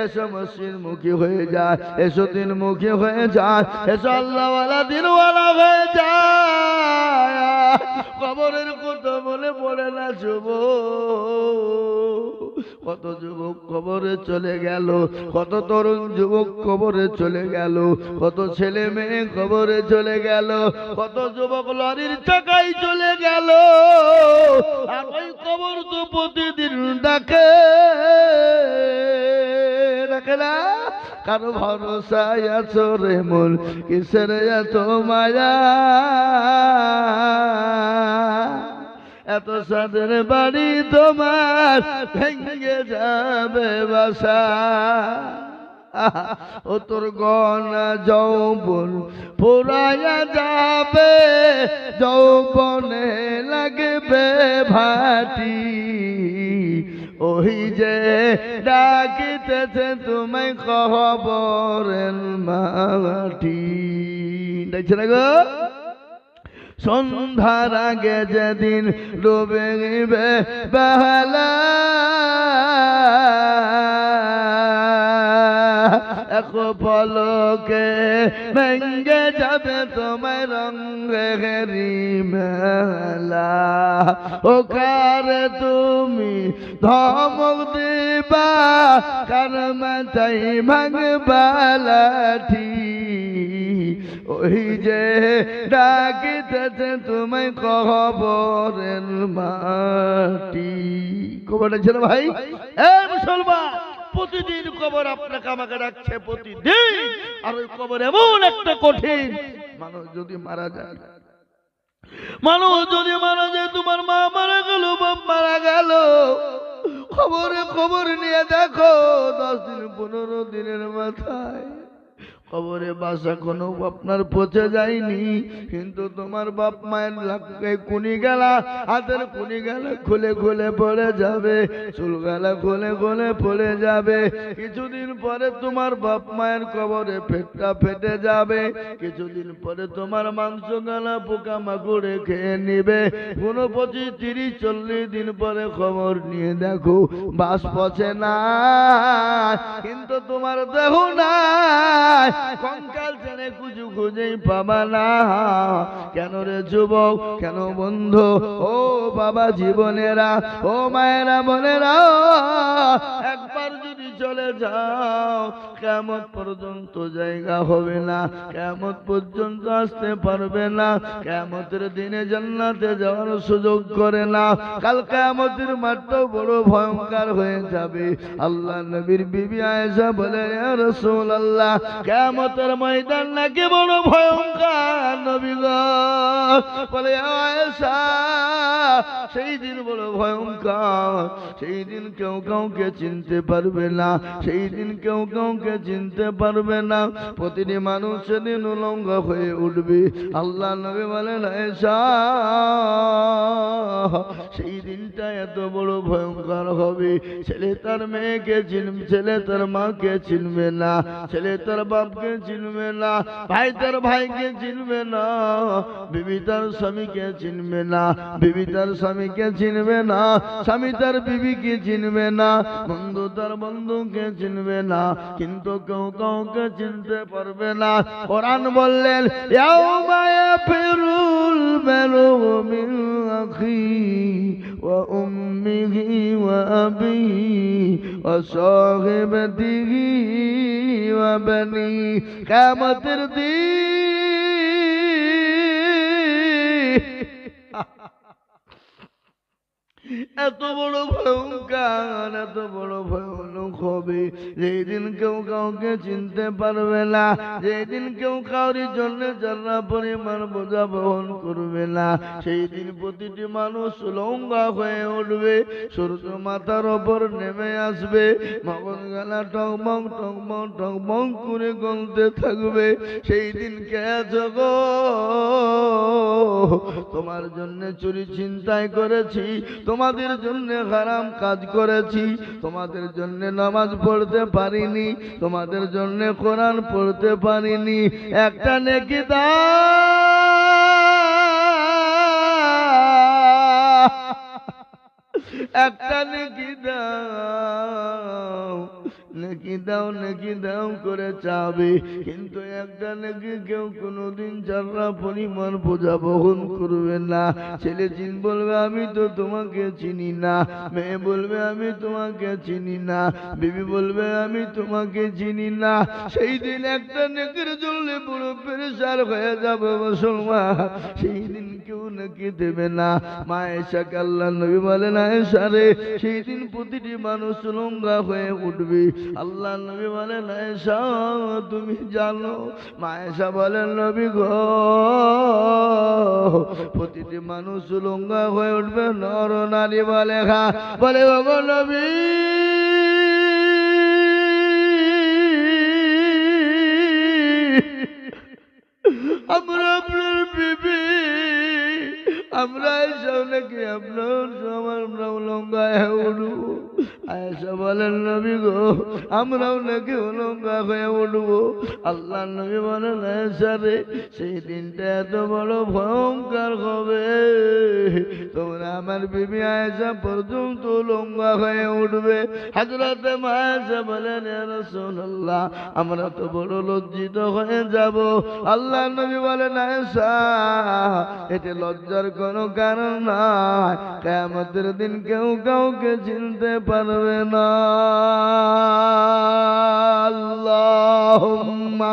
এসো মসজিদ মুখী হয়ে যায়, এসো দিন মুখী হয়ে যায়, এসো আল্লাহওয়ালা দিনওয়ালা হয়ে যায়। কবরের কথা মনে পড়ে না যুবক? কত যুবক কবরে চলে গেল, কত তরুণ যুবক কবরে চলে গেল, কত ছেলে মেয়ে কবরে চলে গেল, কত যুবক লরির চাকায় চলে গেল। আর ওই কবর তো প্রতিদিন ডাকে, ডাকে না? কারো ভরসায় আছো রে মন, কিসের এত মায়া? এত সাদের বাড়ি তোমার ভেঙে যাবে বাসা। ও তোর গনা যৌবন পুরায়া যাবে, যৌবনে লাগবে ভাটি। ওই যে ডাকিতেছে তোমায় কবরের মাটি। দেখছে না গো? সন্ধ্যার আগে যেদিন ডুবে গেবে বেলা, এক পলকে ভেঙ্গে যাবে তোমার রঙেরি মেলা। ও কারে তুমি ধমক দিবা, কার মাথায় ভাঙবা লাঠি। ওই যে ডাকিতেছে তোমায় কবরের মাটি। কবর ডাকছে না ভাই? এ মুসলমান, প্রতিদিন কবর আপনাকে আমাকে ডাকছে, প্রতিদিন। আর ওই কবর এমন একটা কঠিন, মানুষ যদি মারা যায়, মানুষ যদি মারা যায়, তোমার মা মারা গেল, বাপ মারা গেল, খবরে খবর নিয়ে দেখো 10 দিন 15 দিনের মাথায় কবরে বাসা কোনো আপনার পচে যায়নি, কিন্তু তোমার বাপ মায়ের কুনি গেলা, হাতের কুনি গেলা খুলে খুলে পড়ে যাবে, চুল গেলা খুলে খুলে পড়ে যাবে। কিছুদিন পরে তোমার বাপ মায়ের কবরে পেটটা ফেটে যাবে, কিছুদিন পরে তোমার মাংস গেলা পোকা মাকড়ে খেয়ে নিবে। 25, 30, 40 দিন পরে খবর নিয়ে দেখো বাস পচে না, কিন্তু তোমার দেহ নাই, কঙ্কাল ছেড়ে কুচু খুঁজেই পাবা না। কেন রে যুবক, কেন বন্ধু, ও বাবা জীবনেরা, ও মায়েরা বোনেরা, একবার যদি চলে যাও কিয়ামত পর্যন্ত জায়গা হবে না, কিয়ামত পর্যন্ত আসতে পারবে না। কিয়ামতের দিনে জান্নাতে যাওয়ার সুযোগ করে না। কাল কিয়ামতের মাঠটাও বড় ভয়ঙ্কর হয়ে যাবে। আল্লাহ নবীর বিবি আয়েশা বলে, ইয়া রাসূলুল্লাহ, কিয়ামতের ময়দান নাকি বড় ভয়ঙ্কর নবী গো? বলে, আয়েশা, সেই দিন বড় ভয়ঙ্কর, সেই দিন কেউ কাউকে চিনতে পারবে না, সেই দিন কেউ কাউকে চিনতে পারবে না। প্রতিটি মানুষ সেদিন উলঙ্গ হয়ে উঠবে। আল্লাহ নবী বলেন, আয়েশা, সেই দিনটা এত বড় ভয়ঙ্কর হবে, ছেলে তার মেয়েকে চিনবে, ছেলে তার মাকে চিনবে না, ছেলে তার বাপকে চিনবে না, ভাই তার ভাইকে চিনবে না, বিবি তার স্বামীকে চিনবে না, বিবি তার স্বামীকে চিনবে না, স্বামী তার বিবিকে চিনবে না, বন্ধু তার বন্ধুকে চিনবে না, কিন্তু কেউ কাউকে চিনতে পারবে না। কোরআন বললেন, ইয়াউমা ইয়াফিরুল মারউ মিন আখি ওয়া উম্মিহি ওয়া আবিহি ওয়া সাহিবাতিহি ওয়া বানি। কিয়ামতের দিন এত বড় ভয়ঙ্কর, এত বড় ভয়ানক হবে, যেই দিন কেউ কাউকে চিনতে পারবে না, যেই দিন কেউ কাউরির জন্য যারা পরিমাণ বোঝা বহন করবে না, সেই দিন প্রতিটি মানুষ লঙ্গা হয়ে উঠবে, সূর্য মাথার ওপর নেমে আসবে, মগজ গালা টকমক টকমক টকমক করে গলতে থাকবে। সেই দিন কে আছো গো? তোমার জন্য চুরি ছিনতাই করেছি, তোমাদের জন্য হারাম কাজ করেছি, তোমাদের জন্য নামাজ পড়তে পারিনি, তোমাদের জন্য কোরআন পড়তে পারিনি, একটা নেকি দাও, একটা নেকি দাও, নেকি দাও, নেকি দাও করে চাবে, কিন্তু একটা নেকি কেউ কোনোদিন যারা পরিমাণ বোঝা বহন করবে না। ছেলে বলবে আমি তো তোমাকে চিনি না, মেয়ে বলবে আমি তোমাকে চিনি না, বিবি বলবে আমি তোমাকে চিনি না। সেই দিন একটা নেকির জন্য পুরো পেরেশান হয়ে যাবে মুসলমান, সেই দিন কেউ নেকি দেবে না। মা আয়েশাকে আল্লাহর নবী বলেন, আয়েশা রে, সেই দিন প্রতিটি মানুষ নোংরা হয়ে উঠবে। আল্লাহর নবী বলেন, আয়েশা তুমি জানো? মা আয়েশা বলেন, নবী গো, প্রতিটি মানুষ নোংরা হয়ে উঠবে, নর নারী বলে বলে ওগো নবী, আমরা আপনার বিবি, আমরা এসব নাকি আমরাও লঙ্গা হয়ে উঠবো? আয়েশা বলেন, নবী গো, আমরাও নাকি লঙ্গা হয়ে উঠবো? আল্লাহ নবী বলেন, আয়েশা রে, সেই দিনটা এত বড় ভয়ঙ্কর হবে, তোমরা আমার বিবি আয়েশা পর্যন্ত লঙ্গা হয়ে উঠবে। হযরতে মা আয়েশা বলেন, ইয়া রাসূলুল্লাহ, আমরা তো বড় লজ্জিত হয়ে যাব। আল্লাহ নবী বলেন, আয়েশা, এতে লজ্জার কোনো কারণ নাই, কিয়ামতের দিন কেউ কাউকে চিনতে পারবে না। আল্লাহুম্মা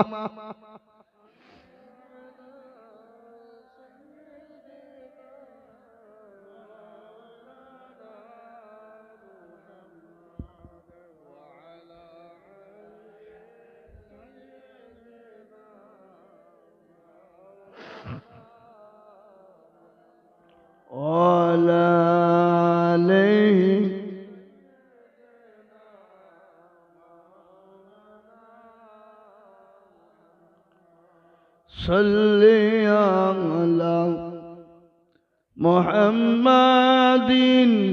وعلى آله صل على محمد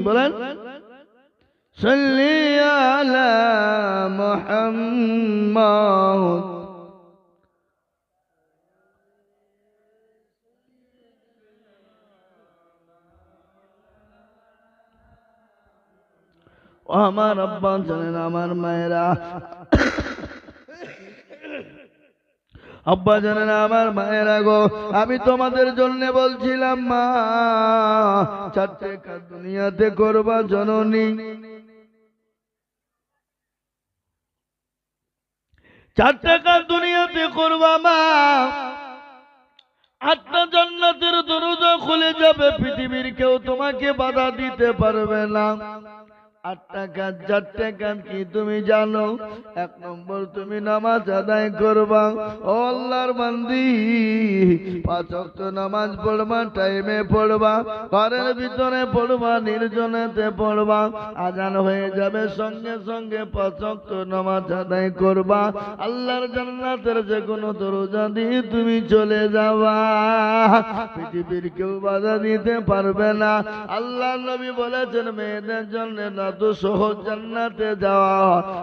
بلن صل على محمد ও আমার আব্বা জানেন, আমার মায়েরা, আব্বা জানেন, আমার মায়েরা গো, আমি তোমাদের জন্য বলছিলাম, মা, চারটে কাজ দুনিয়াতে করবা জননী, চারটে কাজ দুনিয়াতে করবা মা, আটটা জান্নাতের দরজা খুলে যাবে, পৃথিবীর কেউ তোমাকে বাধা দিতে পারবে না। আটটা কাজ, চারটে কাজ কি তুমি জানো? এক নম্বর, তুমি নামাজ আদায় করবা। ও আল্লাহর বান্দি, 5 ওয়াক্ত নামাজ পড়বা, টাইমে পড়বা, ঘরের ভিতরে পড়বা, নির্জনেতে পড়বা। আজান হয়ে যাবে, সঙ্গে সঙ্গে 5 ওয়াক্ত নামাজ আদায় করবা। আল্লাহর জান্নাতের যে কোনো দরজা দিয়ে তুমি চলে যাবা, পৃথিবীর কেউ বাধা দিতে পারবে না। আল্লাহর নবী বলেছেন, মেয়েদের জন্য না তো সহজ জান্নাতে যাওয়া,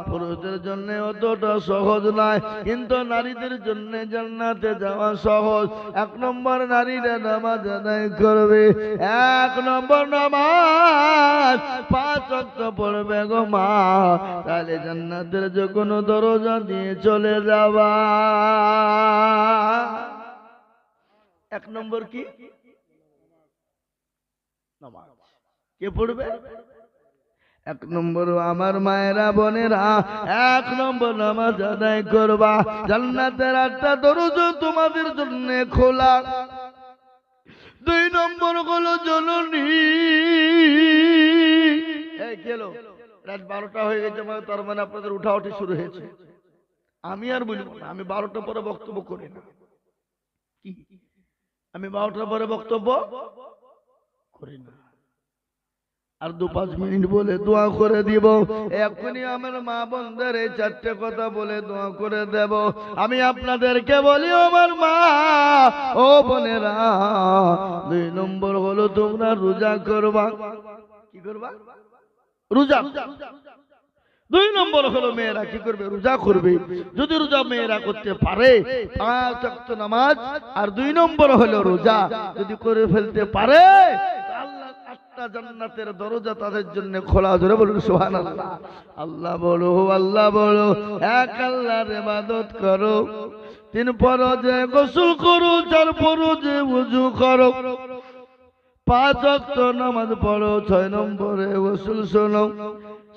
পুরুষদের জন্য অতটা সহজ নয়, কিন্তু নারীদের জন্য জান্নাতে যাওয়া সহজ। 1 নম্বর, নারীরা নামাজ আদায় করবে। 1 নম্বর নামাজ 5 ওয়াক্ত পড়বে গো মা, তাহলে জান্নাতের যে কোনো দরজা দিয়ে চলে যাবা। 1 নম্বর কি? নামাজ। কে পড়বে? 1 নম্বর, আমার মায়েরা বোনেরা, 1 নম্বর নামাজ আদায় করবা। জান্নাতের 8টা দরজা তোমাদের জন্য খোলা। 2 নম্বর হলো জননী। এই গেল, রাত 12টা হয়ে গেছে, তার মানে আপনাদের উঠাউঠি শুরু হয়েছে। আমি আর বলবো না, আমি 12টার পরে বক্তব্য করি না। কি আমি 12টার পরে বক্তব্য করি না। আর 2-5 মিনিট বলে দোয়া করে দিব। এখনই আমার মা বোনদের এই 4টে কথা বলে দোয়া করে দেব। আমি আপনাদেরকে বলি, আমার মা ও বোনেরা, 2 নম্বর হলো তোমরা রোজা করবা। কি করবা? রোজা। 2 নম্বর হলো মেয়েরা কি করবে? রোজা করবে। যদি রোজা মেয়েরা করতে পারে 5 ওয়াক্ত নামাজ, আর 2 নম্বর হলো রোজা যদি করে ফেলতে পারে, আল্লাহ 8টা জান্নাতের দরজা তাদের জন্য খোলা। ধরে বলুন সুবহানাল্লাহ। আল্লাহ বলো, আল্লাহ বলো, এক আল্লাহর ইবাদত করো, 3 ফরজে গোসল করো, 4 ফরজে ওযু করো, 5 ওয়াক্ত নামাজ পড়ো, 6 নম্বরে গোসল শোনো,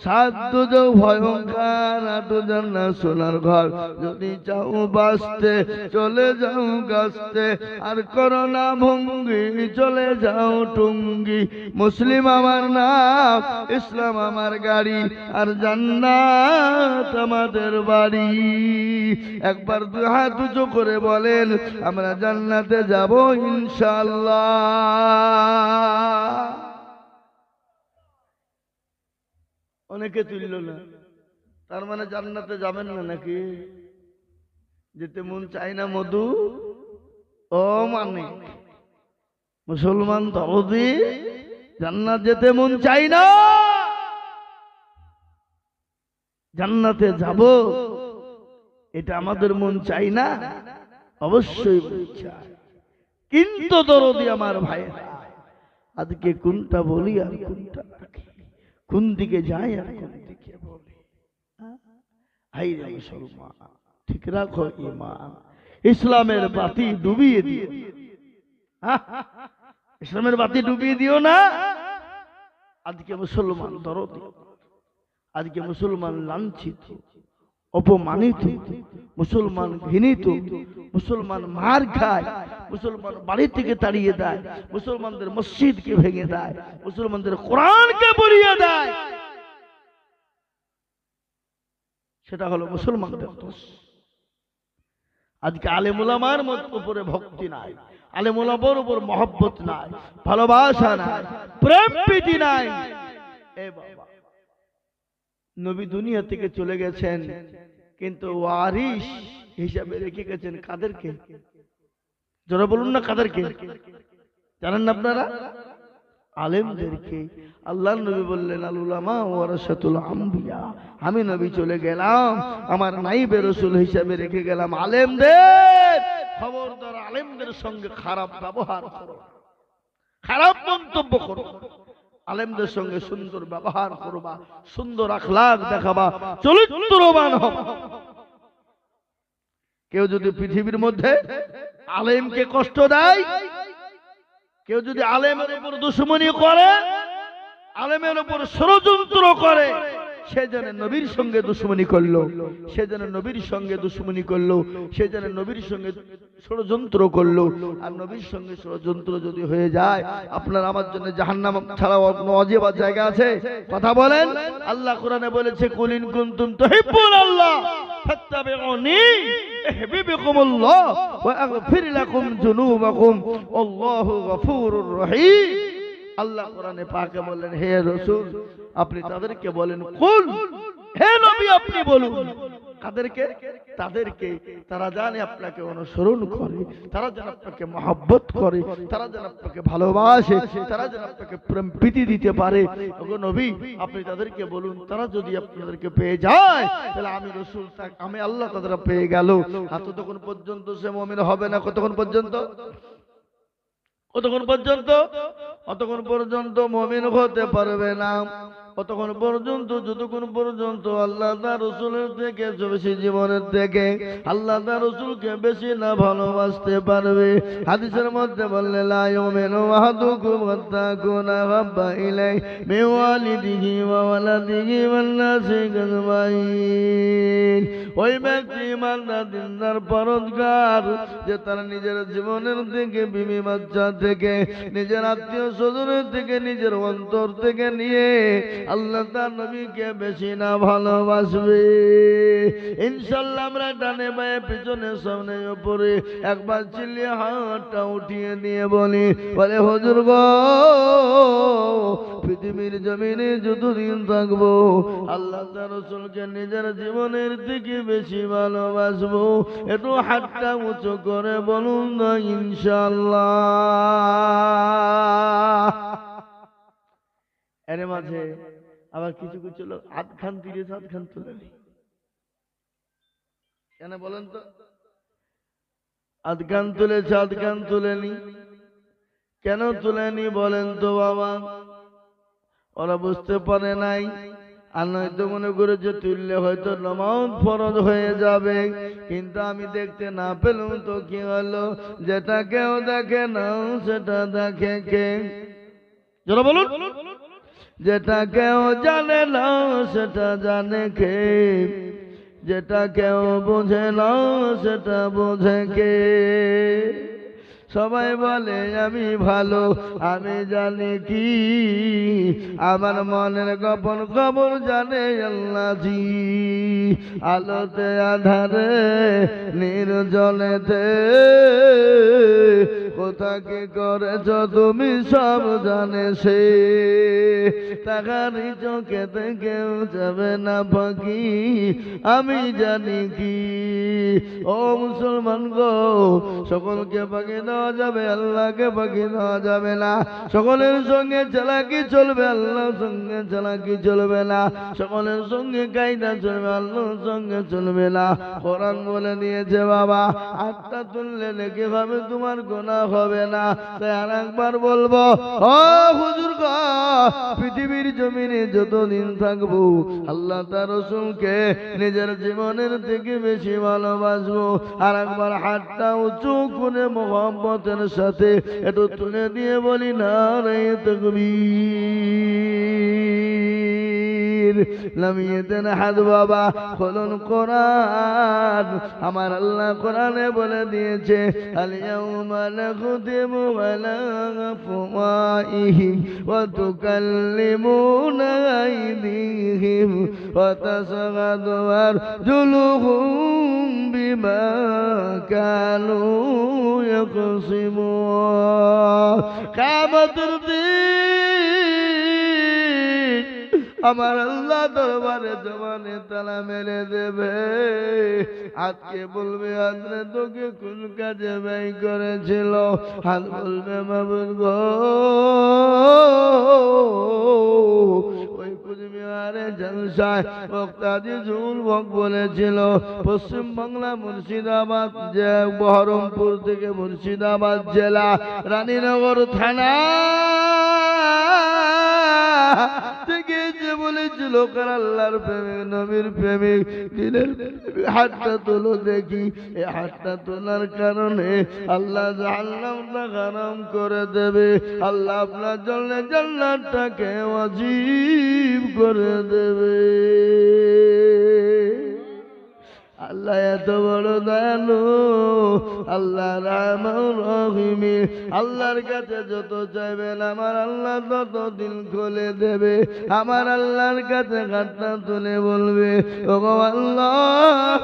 7 দুজো ভয়ঙ্কর, 8 জান্নাত সোনার ঘর। যদি চাও বাঁচতে চলে যাও গাছতে, আর করো না ভঙ্গি চলে যাও টুঙ্গি। মুসলিম আমার নাম, ইসলাম আমার গাড়ি, আর জান্নাত আমাদের বাড়ি। একবার 2 হাত উঁচু করে বলেন, আমরা জান্নাতে যাব ইনশাআল্লাহ। অনেকে তুলল না, তার মানে জান্নাতে যাবেন না নাকি? যেতে মন চাই না মধু? ও মানে মুসলমান দরদি, জান্নাত যেতে মন চাই না, জান্নাতে যাব এটা আমাদের মন চাই না? অবশ্যই মন চাই। কিন্তু দরদি আমার ভাইরা, আজকে কোনটা বলি আর কোনটা রাখি, কোন দিকে যায় আর কোন দিকে বলে? হাই রে মুসলমান, ঠিক রাখো ঈমান, ইসলামের বাতি ডুবিয়ে দিও। ইসলামের বাতি ডুবিয়ে দিও না। আজকে মুসলমান দরদি, আজকে মুসলমান লাঞ্ছিত, অপমানিত, মুসলমান ঘৃণিত, মুসলমান মার খায়, মুসলমান বাড়ি থেকে তাড়িয়ে দেয়, মুসলমানদের মসজিদকে ভেঙে দেয়, মুসলমানদের কোরআনকে পুড়িয়ে দেয়। সেটা হলো মুসলমানদের দোষ। আজকে আলেম উলামার উপরে ভক্তি নাই, আলেম উলামার উপর মহব্বত নাই, ভালোবাসা নাই, প্রেম প্রীতি নাই। এ বাবা, নবী দুনিয়া থেকে চলে গেছেন, কিন্তু ওয়ারিস হিসাবে রেখে গেছেন কাদেরকে? যারা বলুন না কাদেরকে? জানেন না আপনারা? আলেমদেরকে। আল্লাহর নবী বললেন, আল উলামা ওয়ারাসাতুল আম্বিয়া, আমি নবী চলে গেলাম, আমার নাইবে রাসূল হিসাবে রেখে গেলাম আলেমদের। খবরদার আলেমদের সঙ্গে খারাপ ব্যবহার করো, খারাপ মন্তব্য করো। আলেমদের সঙ্গে সুন্দর ব্যবহার করবা, সুন্দর আখলাক দেখাবা, চরিত্রবান হবা। কেউ যদি পৃথিবীর মধ্যে আলেমকে কষ্ট দেয়, কেউ যদি আলেমের উপর দুশমনি করে, আলেমের উপর ষড়যন্ত্র করে, সে যেন নবীর সঙ্গে দুশমনি করলো, সে যেন নবীর সঙ্গে দুশমনি করলো, সে যেন নবীর সঙ্গে ষড়যন্ত্র করলো। আর নবীর সঙ্গে ষড়যন্ত্র যদি হয়ে যায়, আপনার আমার জন্য জাহান্নাম ছাড়াও কোনো অজেবা জায়গা আছে? কথা বলেন। আল্লাহ কোরআনে বলেছে, কুল ইন কুনতুম তুহিব্বুনাল্লাহ ফাত্তাবিউনি ইহবিবকুমুল্লাহ ওয়া আগফির লাকুম যুনুবাকুম আল্লাহু গফুরুর রহিম। আল্লাহ কোরআনে পাকে বললেন, হে রাসূল আপনি তাদেরকে বলেন, কুল, হে নবী আপনি বলুন। কাদেরকে? তাদেরকে, তারা জানে আপনাকে অনুসরণ করে, তারা যেন আপনাকে মহব্বত করে, তারা যেন আপনাকে ভালোবাসে, তারা যেন আপনাকে প্রেম প্রীতি দিতে পারে। ওগো নবী আপনি তাদেরকে বলুন, তারা যদি আপনাদেরকে পেয়ে যায়, তাহলে আমি রাসূল, আমি আল্লাহ তাদের পেয়ে গেল। আর ততক্ষণ পর্যন্ত সে মুমিন হবে না। কতক্ষণ পর্যন্ত? কতক্ষণ পর্যন্ত? অতক্ষণ পর্যন্ত মুমিন হতে পারবে না। কতক্ষণ পর্যন্ত? যতক্ষণ পর্যন্ত আল্লাহ তার রাসূলের থেকে বেশি, জীবনের থেকে আল্লাহ তার রাসূলকে বেশি না ভালোবাসতে পারবে। হাদিসের মধ্যে বললে, লা ইউমিনু আহাদুকুম হাত্তা কুনা হাব্বা ইলাইহি মিন ওয়ালিদিহি ওয়া ওয়ালাদিহি ওয়ান নাসি আজমাইন। ওই ব্যক্তি ইমানদার, দিনদার, পরহেজগার, যে তার নিজের জীবনের থেকে, বিবি বাচ্চা থেকে, নিজের আত্মীয় স্বজনের থেকে, নিজের অন্তর থেকে নিয়ে আল্লাহ তার নবীকে বেশি না ভালোবাসবে। ইনশাআল্লাহ আমরা ডানে বায়ে পিছনে সামনে উপরে একবার চিল্লিয়ে হাতটা উঠিয়ে দিয়ে বলি, বলে হুজুর গো, পৃথিবীর জমিনে যতদিন থাকবো আল্লাহ তার রাসূলকে নিজের জীবনের থেকে বেশি ভালোবাসবো। একটু হাতটা উঁচু করে বলুন না ইনশাআল্লাহ। এর মাঝে আবার কিছু কিছু লোক আধ খান তুলেছে, আধ খান তুলেনি। কেন বলেন তো? আধ খান তুলেছে, আধ খান তুলেনি, কেন তুলেনি বলেন তো বাবা? ওরা বুঝতে পারে নাই, আর নয়তো মনে করে যে তুললে হয়তো নামাজ ফরজ হয়ে যাবে। কিন্তু আমি দেখতে না পেলাম তো কি হলো? যেটা কেউ দেখে না সেটা দেখে কে? যারা বলুন, যেটা কেউ জানে না সেটা জানে কে? যেটা কেউ বোঝে না সেটা বোঝে কে? সবাই বলে আমি ভালো, আমি জানি কি? আমার মনের গোপন খবর জানে আল্লাহজি। আলোতে আধারে নির্জনেতে কোথা কি করেছ তুমি সব জানে সে। তাকারি চোখেতে কেউ যাবে না ফাঁকি, আমি জানি কি? ও মুসলমান গো, সকলকে ফাঁকি দেওয়া যাবে, আল্লাহকে ফাঁকি দেওয়া যাবে না। সকলের সঙ্গে চালাকি চলবে, আল্লাহর সঙ্গে চালাকি চলবে না। সকলের সঙ্গে কায়দা চলবে, আল্লাহর সঙ্গে চলবে না। কোরআন বলে দিয়েছে বাবা, হাতটা তুললে নাকি হবে তোমার গুনাহ হবে না। তাই আর একবার বলবো, ও হুজুর গো, পৃথিবীর জমিনে যতদিন থাকবো আল্লাহ তার রাসূলকে নিজের জীবনের থেকে বেশি ভালোবাসবো। আর একবার হাতটা উঁচু করে মোহাম্মতের সাথে একটু তুলে দিয়ে বলি নারে তাকবীর। নামিয়ে দেন হাত বাবা, খুলুন কোরআন। আমার আল্লাহ কোরআনে বলে দিয়েছে, আল ইয়াউমা নাখতিমু আলা আফওয়াহিহিম ওয়া তুকাল্লিমুনা আইদিহিম ওয়া তাশহাদু আরজুলুহুম বিমা কানু ইয়াকসিমুন। কিয়ামতের দিন আমার আল্লাহ দরবারে জবানে তালা মেরে দেবে। আজকে বলবে আজরে তোকে কোন কাজে ব্যয় করেছিল? হাত বলবে মাবুদ গো, ওই কুচবিহারে জলসায় বক্তাজি জুল বক বলেছিল, পশ্চিম বাংলা মুর্শিদাবাদ যে বহরমপুর থেকে মুর্শিদাবাদ জেলা রানীনগর থানা থেকে যে বলেছিল কার আল্লাহর প্রেমিক নবীর প্রেমিক দিনের হাতটা তোলো দেখি। এই হাতটা তোলার কারণে আল্লাহ জাহান্নামটা হারাম করে দেবে, আল্লাহ আপনার জন্য জান্নাতটাকে ওয়াজিব করে দেবে। আল্লাহ এত বড় দয়ালু, আল্লাহ রহমান রহিম। আল্লাহর কাছে যত চাইবেন আমার আল্লাহ তত দিল খুলে দেবে। আমার আল্লাহর কাছে হাতটা তুলে বলবে, ওগো আল্লাহ,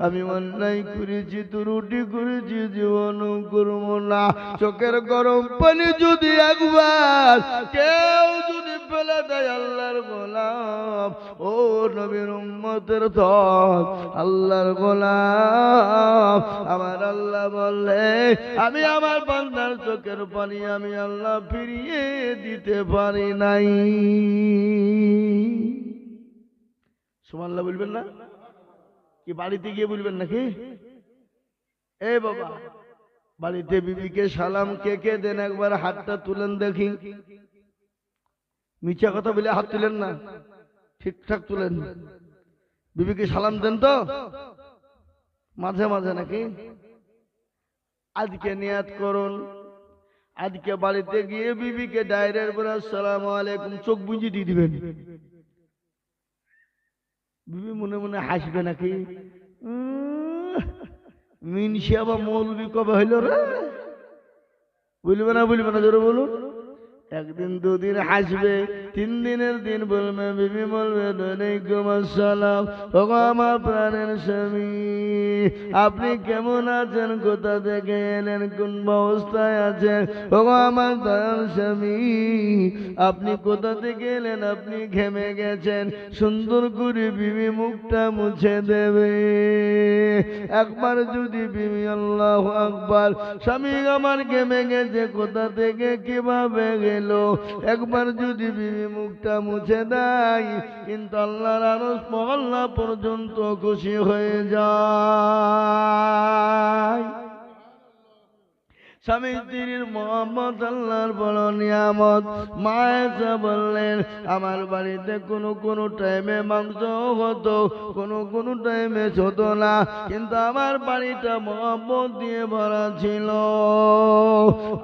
আমি অন্যায় করেছি, ত্রুটি করেছি, জীবন করব না। চোখের গরম পানি যদি একবার কেউ যদি ফেলে দেয় আল্লাহর গোলাম, ও নবীর উম্মতের দল, আল্লাহর গোলাম, আমার আল্লাহ বললে আমি আমার বান্দার চোখের পানি আমি আল্লাহ ফিরিয়ে দিতে পারি নাই। সুবহানাল্লাহ বলবেন না? কি বাড়িতে গিয়ে বলবেন নাকি? এ বাবা, বাড়িতে বিবিকে সালাম কে কে দেন? একবার হাতটা তুলেন দেখি। মিথ্যা কথা বলে হাত তুলেন না, ঠিকঠাক তুলেন। বিবিকে সালাম দেন তো মাঝে মাঝে নাকি? আজকে নিয়াত করুন, আজকে বাড়িতে গিয়ে বিবিকে ডাইরেক্ট বলে আসসালামু আলাইকুম, চোখ বুঝে দিয়ে দিবেন। বিবি মনে মনে হাসবে নাকি, মিনসিয়া বা মৌলবি কবে হইল রে? বলবে না, বলবে না, জোরে বলুন। একদিন দুদিন হাসবে, তিন দিনের দিন বলবে, বিবি বলবে ওয়ালাইকুম আসসালাম, ওগো আমার প্রাণের স্বামী আপনি কেমন আছেন, কোথা থেকে এলেন, কোন অবস্থায় আছেন, ওগো আমার দয়াল স্বামী আপনি কোথা থেকে এলেন, আপনি ঘেমে গেছেন, সুন্দর করে বিবি মুখটা মুছে দেবে। একবার যদি বিবি আল্লাহু আকবার, স্বামী আমার ঘেমে গেছে, কোথা থেকে কিভাবে গেল, একবার যদি বিবি মুখটা মুছে দেয়, কিন্তু আল্লাহর আরশ মহল্লা পর্যন্ত খুশি হয়ে যায়। স্বামী স্ত্রীর মহব্বত আল্লাহর বড় নিয়ামত। মা আয়েশা বললেন, আমার বাড়িতে কোনো টাইমে মাংস হতো, কোনো টাইমে হতো না, কিন্তু আমার বাড়িটা মহব্বত দিয়ে ভরা ছিল।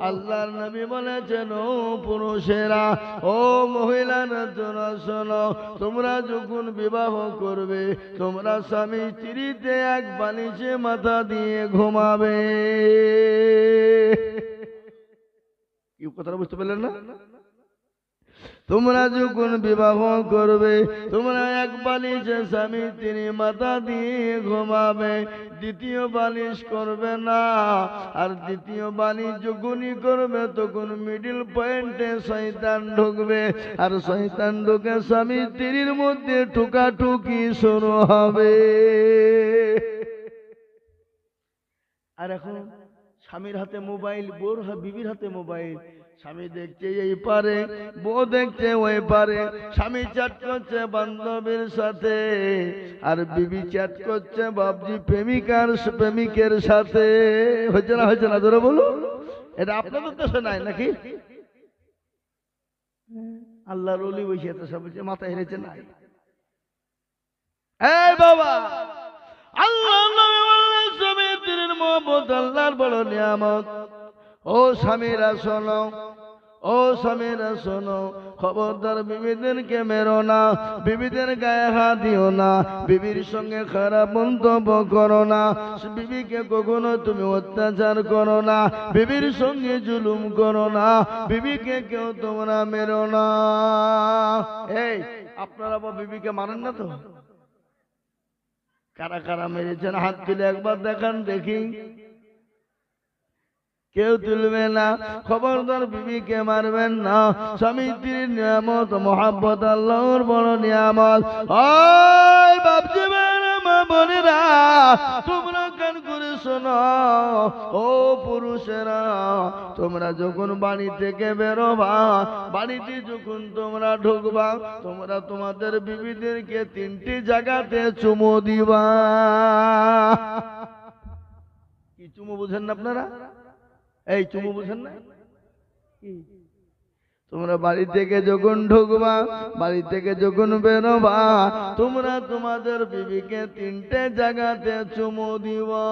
আল্লাহর নবী বলেছেন, ও পুরুষেরা, ও মহিলারা, তোমরা শোনো, তোমরা যখন বিবাহ করবে তোমরা স্বামী স্ত্রীতে এক বালিশে মাথা দিয়ে ঘুমাবে। কি কথাটা বুঝতে পারলেন না? তোমরা যখন বিবাহ করবে তোমরা এক বালিশে স্বামী স্ত্রী মাথা দিয়ে ঘুমাবে, দ্বিতীয় বালিশ করবে না। আর দ্বিতীয় বালিশ যখনই করবে তখন মিডিল পয়েন্টে শয়তান ঢুকবে, আর শয়তান ঢুকে স্বামী স্ত্রীর মধ্যে ঠুকাঠুকি শুরু হবে। আর এখন স্বামীর হাতে মোবাইল, বউর বিবির হাতে মোবাইল, স্বামী দেখছে এই পারে, বউ দেখছে ওই পারে, স্বামী চ্যাট করছে বান্ধবীর সাথে আর বিবি চ্যাট করছে বাবজি প্রেমিকের সাথে। হয়েছে না ধরে বলো, এটা আপনাদের দেশে নাই নাকি? আল্লাহর ওলি বসে তো সব মাথা হেরেছে নাই। এই বাবা, আল্লাহ স্বামী স্ত্রীর মহব্বত আল্লাহর বড় নিয়ামত। ও স্বামীরা শোনো, ও স্বামীরা শোনো, খবরদার বিবিদেরকে মেরো না, বিবিদের গায়ে হাত দিও না, বিবির সঙ্গে খারাপ মন্তব্য করো না, বিবিকে কখনো তুমি অত্যাচার করো না, বিবির সঙ্গে জুলুম করো না, বিবিকে কেউ তোমরা মেরো না। এই আপনারা বিবিকে মানেন না তো? কারা কারা মেরেছেন হাত তুলে একবার দেখান দেখি। কেউ তুলবে না। খবরদার বিবিকে মারবেন না। স্বামী স্ত্রীর নিয়ামত মহাব্বত আল্লাহর বড় নিয়ামত। ওই বাপজি মা বোনেরা, তোমরা কান করে শোনো, ও পুরুষেরা, তোমরা যখন বাড়ি থেকে বেরোবা, বাড়িতে যখন তোমরা ঢুকবা, তোমরা তোমাদের বিবিদেরকে 3টি জায়গাতে চুমু দিবা। কি চুমু বুঝেন না আপনারা? এই চুমু বুঝেন না? তোমরা বাড়ি থেকে যখন ঢুকবা, বাড়ি থেকে যখন বেরোবা, তোমরা তোমাদের বিবিকে 3টে জায়গাতে চুমু দিবা।